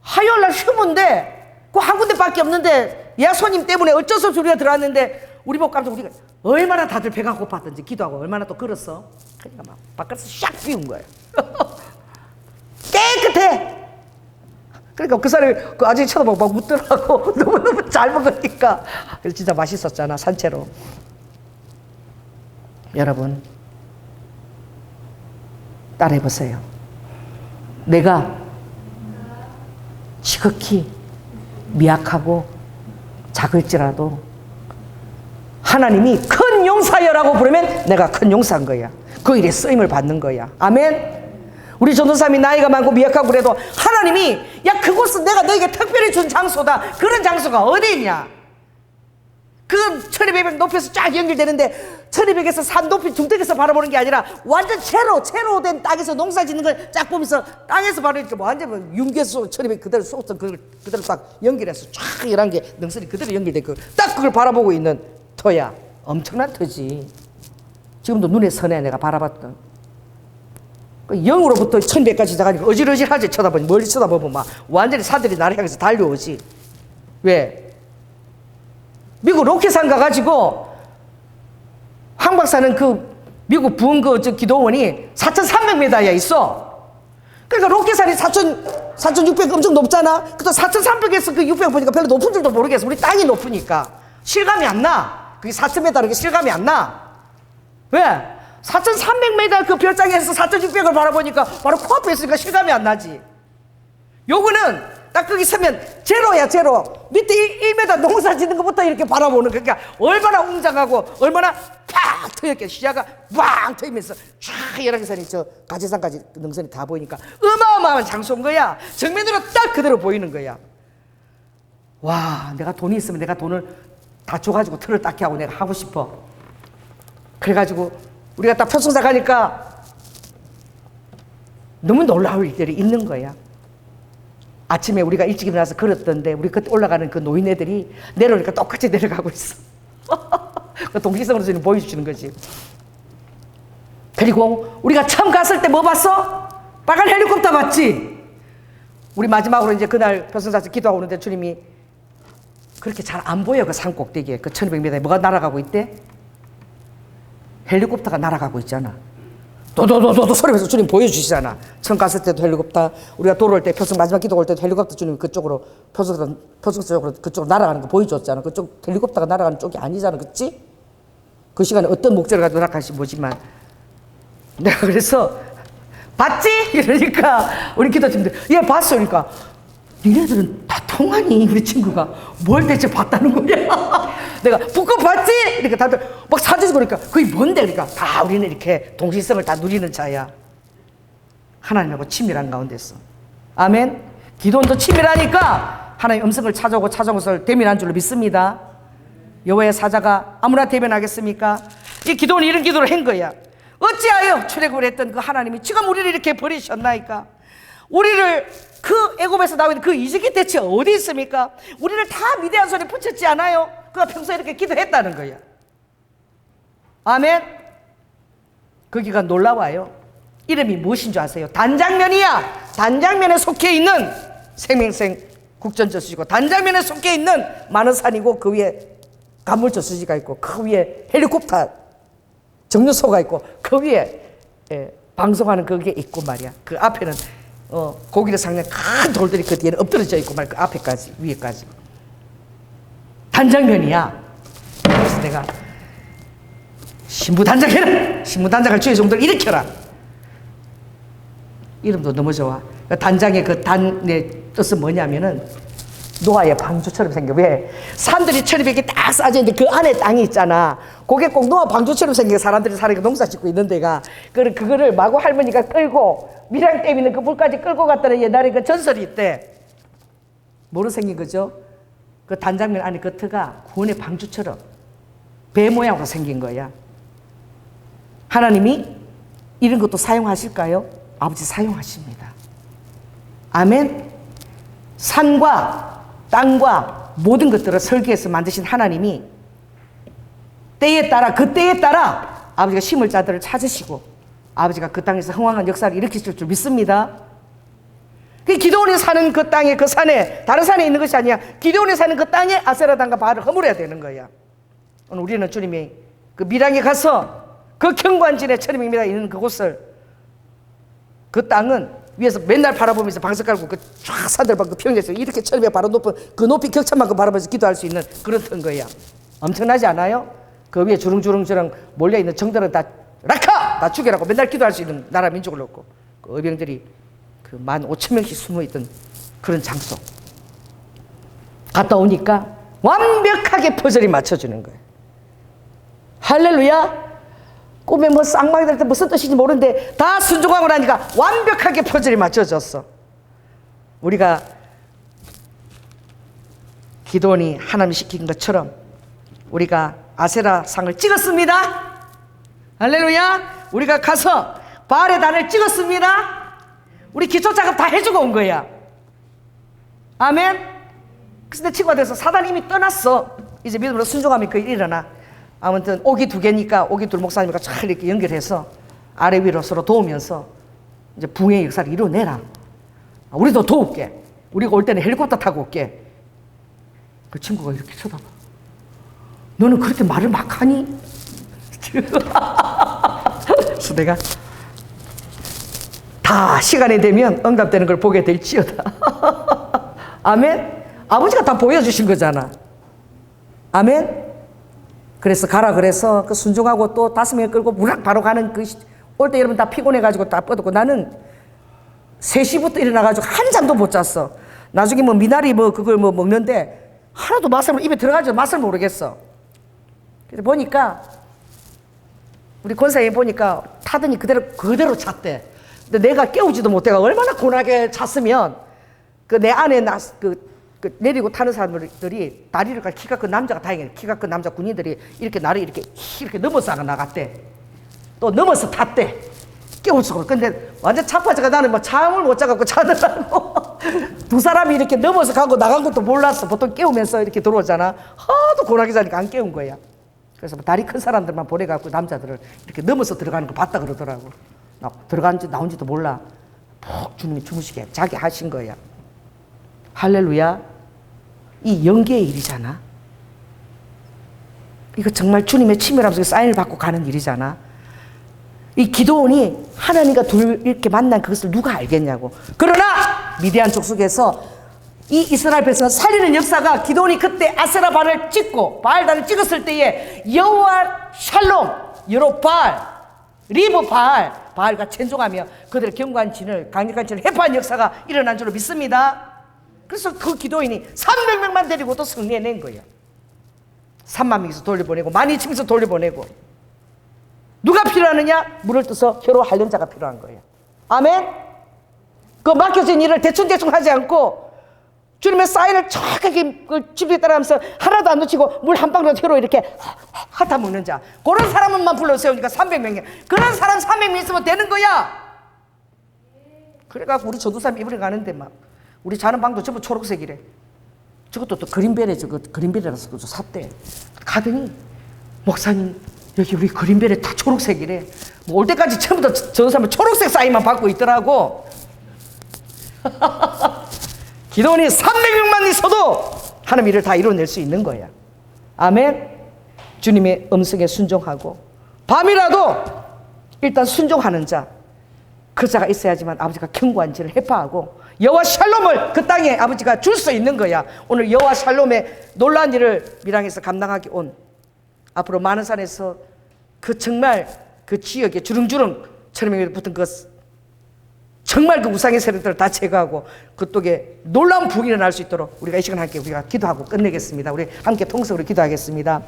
화요일날 휴무인데 그 한 군데밖에 없는데 예약 손님 때문에 어쩔 수 없이 우리가 들어왔는데 우리 보고 깜짝 우리가 얼마나 다들 배가 고팠던지 기도하고 얼마나 또 걸었어. 그러니까 막 바깥에서 샥 비운 거예요. 깨끗해. 그러니까 그 사람이 그 아저씨 쳐다보고 막 웃더라고. 너무너무 잘 먹으니까. 그래서 진짜 맛있었잖아, 산채로. 여러분, 따라해보세요. 내가 지극히 미약하고 작을지라도 하나님이 큰 용사여라고 부르면 내가 큰 용사인 거야. 그 일에 쓰임을 받는 거야. 아멘. 우리 전도사님이 나이가 많고 미약하고 그래도 하나님이 야 그곳은 내가 너에게 특별히 준 장소다. 그런 장소가 어디 있냐. 그 1200 높이에서 쫙 연결되는데 1200에서 산 높이 중턱에서 바라보는 게 아니라 완전 채로 된 땅에서 농사 짓는 걸 쫙 보면서 땅에서 바로 이렇게 완전 윤계수 1200 그대로 쏟던 그걸 그대로 딱 연결해서 쫙 11개 능선이 그대로 연결된 딱 그걸 바라보고 있는 터야. 엄청난 터지. 지금도 눈에 선해. 내가 바라봤던 0으로부터 1100까지 시작하니까 어질어질하지. 쳐다보니 멀리 쳐다보면 막 완전히 사들이 나를 향해서 달려오지. 왜? 미국 로켓산 가가지고 황 박사는 그 미국 부흥 저 기도원이 4,300m야 있어. 그러니까 로켓산이 4,600 엄청 높잖아. 그또 4,300에서 그 600 보니까 별로 높은 줄도 모르겠어. 우리 땅이 높으니까 실감이 안 나. 그게 4,000m 이렇게 실감이 안 나. 왜? 4,300m 그 별장에서 4,600을 바라보니까 바로 코앞에 있으니까 실감이 안 나지. 요거는 딱 거기 서면 제로야, 제로. 밑에 1m 농사 짓는 것부터 이렇게 바라보는. 그러니까 얼마나 웅장하고 얼마나 팍 트였게 시야가 빵 트이면서 쫙 여러 개산이 저 가지산까지 능선이 다 보이니까 어마어마한 장소인 거야. 정면으로 딱 그대로 보이는 거야. 와, 내가 돈이 있으면 내가 돈을 다 줘가지고 틀을 닦게 하고 내가 하고 싶어. 그래가지고 우리가 딱 표성사 가니까 너무 놀라울 일들이 있는 거야. 아침에 우리가 일찍 일어나서 걸었던데 우리 그때 올라가는 그 노인네들이 내려오니까 똑같이 내려가고 있어. 그 동기성으로 저는 보여주시는 거지. 그리고 우리가 처음 갔을 때 뭐 봤어? 빨간 헬리콥터 봤지? 우리 마지막으로 이제 그날 표성사에서 기도하고 오는데 주님이 그렇게 잘 안 보여. 그 산 꼭대기에 그 1200m에 뭐가 날아가고 있대? 헬리콥터가 날아가고 있잖아. 도도도도 소리면서 주님 보여주시잖아. 처음 갔을 때도 헬리콥터, 우리가 돌아올 때 표성 마지막 기도 올 때도 헬리콥터 주님이 그쪽으로 표성 쪽으로 그쪽으로 날아가는 거 보여줬잖아. 그쪽 헬리콥터가 날아가는 쪽이 아니잖아, 그렇지? 그 시간에 어떤 목적을 가지고 날아갈지 모지만 내가 그래서 봤지? 이러니까 우리 기도팀들 얘 봤어. 그러니까 니네들은 다 통하니 우리 친구가 뭘 대체 봤다는 거냐. 내가 북극 봤지? 이렇게 다들 막 사진 보니까 그게 뭔데? 그러니까 다 우리는 이렇게 동시성을 다 누리는 자야. 하나님하고 친밀한 가운데서. 아멘. 기도원도 친밀하니까 하나님 음성을 찾아오고 찾아온 것을 대면한 줄로 믿습니다. 여호와의 사자가 아무나 대면하겠습니까? 이 기도원이 이런 기도를 한 거야. 어찌하여 출애굽을 했던 그 하나님이 지금 우리를 이렇게 버리셨나이까? 우리를 그 애굽에서 나온 그 이집트 대체 어디 있습니까? 우리를 다 미디안 손에 붙였지 않아요? 그가 평소에 이렇게 기도했다는 거야. 아멘. 거기가 놀라워요. 이름이 무엇인 줄 아세요? 단장면이야. 단장면에 속해 있는 생명생 국전저수지고 단장면에 속해 있는 많은 산이고 그 위에 간물저수지가 있고 그 위에 헬리콥터 정류소가 있고 그 위에 방송하는 그게 있고 말이야. 그 앞에는 고기를 삭는 큰 돌들이 그 뒤에는 엎드러져 있고 말 그 앞에까지 위에까지 단장면이야. 그래서 내가 신부단장해라. 신부단장을 주의 종들을 일으켜라. 이름도 너무 좋아. 단장의 그 단의 뜻은 뭐냐면은 노아의 방주처럼 생겨. 왜? 산들이 천리백이 딱 쌓여 있는데 그 안에 땅이 있잖아. 그게 꼭 노아 방주처럼 생겨. 사람들이 살아니까 농사 짓고 있는 데가. 그거를 마구 할머니가 끌고 밀양댐 있는 그 물까지 끌고 갔다는 옛날에 그 전설이 있대. 뭐로 생긴 거죠? 그 단장면 안에 겉가 구원의 방주처럼 배 모양으로 생긴 거야. 하나님이 이런 것도 사용하실까요? 아버지 사용하십니다. 아멘. 산과 땅과 모든 것들을 설계해서 만드신 하나님이 때에 따라 그 때에 따라 아버지가 심을 자들을 찾으시고 아버지가 그 땅에서 흥왕한 역사를 일으키실 줄 믿습니다. 기드온이 사는 그 땅에 그 산에 다른 산에 있는 것이 아니야. 기드온이 사는 그 땅에 아세라단과 바알을 허물어야 되는 거야. 오늘 우리는 주님이 그 밀양에 가서 그 경관진에 천리백미가 있는 그곳을 그 땅은 위에서 맨날 바라보면서 방석 깔고 그 쫙 산들 그 평지에서 이렇게 천리백 바로 높은 그 높이 격차만큼 바라보면서 기도할 수 있는 그런 튼 거야. 엄청나지 않아요? 그 위에 주렁주렁주렁 몰려있는 정들은 다 라카! 다 죽여라고 맨날 기도할 수 있는 나라 민족을 놓고 그 의병들이 그 15,000명씩 숨어있던 그런 장소 갔다 오니까 완벽하게 퍼즐이 맞춰주는 거예요. 할렐루야. 꿈에 뭐 쌍망이 될 때 무슨 뜻인지 모르는데 다 순종하고 나니까 완벽하게 퍼즐이 맞춰졌어. 우리가 기도원이 하나님 시킨 것처럼 우리가 아세라 상을 찍었습니다. 할렐루야. 우리가 가서 바알의 단을 찍었습니다. 우리 기초 작업 다 해주고 온 거야. 아멘. 그래서 내 친구가 돼서 사단이 이미 떠났어. 이제 믿음으로 순종하면 그 일이 일어나. 아무튼 옥이 2개니까 옥이 둘 목사님과 잘 이렇게 연결해서 아래 위로 서로 도우면서 이제 부흥의 역사를 이루어내라. 우리도 도울게. 우리가 올 때는 헬리콥터 타고 올게. 그 친구가 이렇게 쳐다봐. 너는 그렇게 말을 막 하니? 그래서 내가 다 시간이 되면 응답되는 걸 보게 될지어다. 아멘. 아버지가 다 보여주신 거잖아. 아멘. 그래서 가라 그래서 그 순종하고 또 5명 끌고 무락 바로 가는 그 올 때 여러분 다 피곤해가지고 다 뻗었고 나는 3시부터 일어나가지고 한 잠도 못 잤어. 나중에 뭐 미나리 뭐 그걸 뭐 먹는데 하나도 맛을 입에 들어가지고 맛을 모르겠어. 그래서 보니까 우리 권사님 보니까 타더니 그대로 잤대. 근데 내가 깨우지도 못해가 얼마나 고나게 잤으면 그 내 안에 그 내리고 타는 사람들이 다리를 키가 큰 남자가 다행이네. 키가 큰 남자 군인들이 이렇게 나를 이렇게 넘어서 나갔대. 또 넘어서 탔대. 깨울 수가 없어. 근데 완전 자빠져가 나는 뭐 잠을 못 자갖고 자더라고. 두 사람이 이렇게 넘어서 가고 나간 것도 몰랐어. 보통 깨우면서 이렇게 들어오잖아. 하도 고나게 자니까 안 깨운 거야. 그래서 뭐 다리 큰 사람들만 보내갖고 남자들을 이렇게 넘어서 들어가는 거 봤다 그러더라고. 들어간지 나온지도 몰라. 푹 주님이 주무시게 자기 하신 거야. 할렐루야. 이 영계의 일이잖아. 이거 정말 주님의 치밀함 속에 사인을 받고 가는 일이잖아. 이 기도원이 하나님과 둘 이렇게 만난 그것을 누가 알겠냐고. 그러나 미디안 족속에서 이 이스라엘 백성을 살리는 역사가 기도원이 그때 아세라 바알을 찍고 바알단을 찍었을 때에 여호와 샬롬 여롯바알 리브 바알과 찬송하며 그들의 경관진을 강력한 진을 해파한 역사가 일어난 줄로 믿습니다. 그래서 그 기도인이 300명만 데리고 또 승리해낸 거예요. 3만 명에서 돌려보내고 12,000명에서 돌려보내고. 누가 필요하느냐? 물을 떠서 혀로 하려는 자가 필요한 거예요. 아멘. 그 맡겨진 일을 대충 하지 않고 주님의 사인을 정확하게 그 집에 따라가면서 하나도 안 놓치고 물 한 방울 혀로 이렇게 핥아 먹는 자. 그런 사람만 불러세우니까 300명이야. 그런 사람 300명 있으면 되는 거야. 그래갖고 우리 전도사님 이번에 가는데 막 우리 자는 방도 전부 초록색이래. 저것도 또 그린벨에 저거 그린벨이라서 그거 샀대. 가더니 목사님 여기 우리 그린벨에 다 초록색이래. 뭐 올 때까지 처음부터 전도사님 초록색 사인만 받고 있더라고. 기도원이 300명만 있어도 하나님 일을 다 이뤄낼 수 있는 거야. 아멘. 주님의 음성에 순종하고 밤이라도 일단 순종하는 자, 그 자가 있어야지만 아버지가 견고한지를 해파하고 여호와 샬롬을 그 땅에 아버지가 줄 수 있는 거야. 오늘 여호와 샬롬의 놀라운 일을 밀양에서 감당하기 온 앞으로 많은 산에서 그 정말 그 지역에 주릉주릉 천명이 붙은 그 정말 그 우상의 세력들을 다 제거하고 그쪽에 놀라운 부흥이 일어날 수 있도록 우리가 이 시간 함께 우리가 기도하고 끝내겠습니다. 우리 함께 통성으로 기도하겠습니다.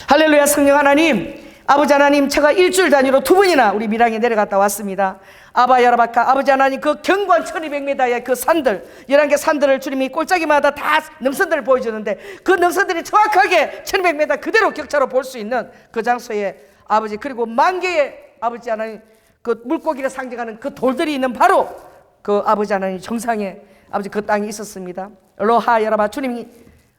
할렐루야. 성령 하나님, 아버지 하나님, 제가 일주일 단위로 2번이나 우리 밀양에 내려갔다 왔습니다. 아바 야라바카, 아버지 하나님, 그 견고한 1200m의 그 산들, 11개 산들을 주님이 꼴짜기마다 다 능선들을 보여주는데 그 능선들이 정확하게 1200m 그대로 격차로 볼 수 있는 그 장소에 아버지, 그리고 10,000개의 아버지 하나님 그 물고기를 상징하는 그 돌들이 있는 바로 그 아버지 하나님 정상에 아버지 그 땅이 있었습니다. 로하 여러분, 주님이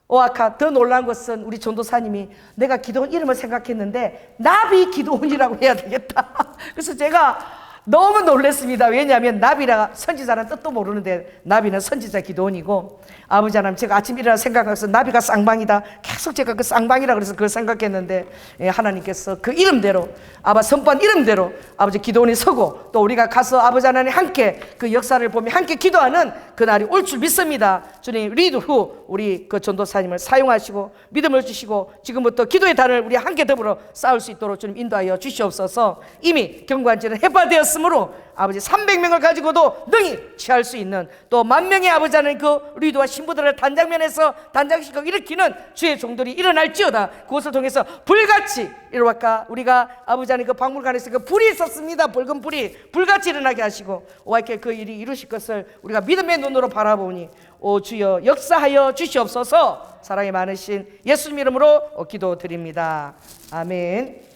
오아카, 더 놀라운 것은 우리 전도사님이 내가 기도원 이름을 생각했는데 나비 기도원이라고 해야 되겠다. 그래서 제가 너무 놀랐습니다. 왜냐하면 나비라 선지자라는 뜻도 모르는데 나비는 선지자 기도원이고, 아버지 하나님, 제가 아침 일어나 생각해서 나비가 쌍방이다. 계속 제가 그 쌍방이라 그래서 그걸 생각했는데 하나님께서 그 이름대로, 아바 선포한 이름대로 아버지 기도원이 서고, 또 우리가 가서 아버지 하나님 함께 그 역사를 보며 함께 기도하는 그날이 올 줄 믿습니다. 주님, 리드 후 우리 그 전도사님을 사용하시고 믿음을 주시고 지금부터 기도의 단을 우리 함께 더불어 쌓을 수 있도록 주님 인도하여 주시옵소서. 이미 경관지는 해파되었으므로 아버지 300명을 가지고도 능히 취할 수 있는, 또 10,000명의 아버지 하나님 그 리드와 신부들을 단장면에서 단장시키고 일으키는 주의 종들이 일어날지어다. 그것을 통해서 불같이 이루어까 우리가 아버지 하나님 그 박물관에서 그 불이 있었습니다. 붉은 불이 불같이 일어나게 하시고 오아이케 그 일이 이루실 것을 우리가 믿음의 눈으로 바라보니 오 주여 역사하여 주시옵소서. 사랑이 많으신 예수님 이름으로 기도드립니다. 아멘.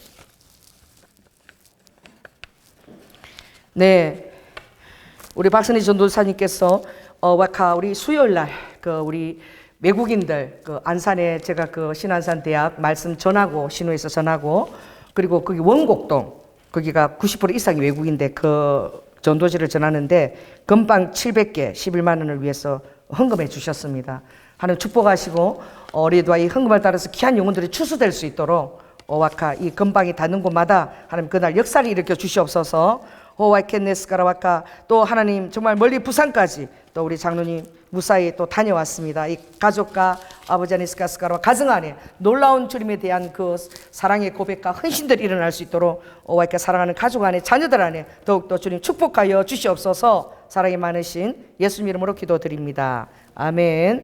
네, 우리 박선희 전도사님께서 와카 우리 수요일날 그 우리 외국인들 그 안산에 제가 그 신안산 대학 말씀 전하고 신우에서 전하고, 그리고 거기 원곡동 거기가 90% 이상이 외국인데 그 전도지를 전하는데 금방 700개 11만 원을 위해서 헌금해 주셨습니다. 하나님 축복하시고 우리도 이 헌금을 따라서 귀한 영혼들이 추수될 수 있도록 와카 이 금방이 닿는 곳마다 하나님 그날 역사를 일으켜 주시옵소서. 호와이켄네스가라와카, 또 하나님 정말 멀리 부산까지 또 우리 장로님 무사히 또 다녀왔습니다. 이 가족과 아버지 아니스카스가라와 가정 안에 놀라운 주님에 대한 그 사랑의 고백과 헌신들이 일어날 수 있도록 오와이케 사랑하는 가족 안에 자녀들 안에 더욱더 주님 축복하여 주시옵소서. 사랑이 많으신 예수님 이름으로 기도드립니다. 아멘.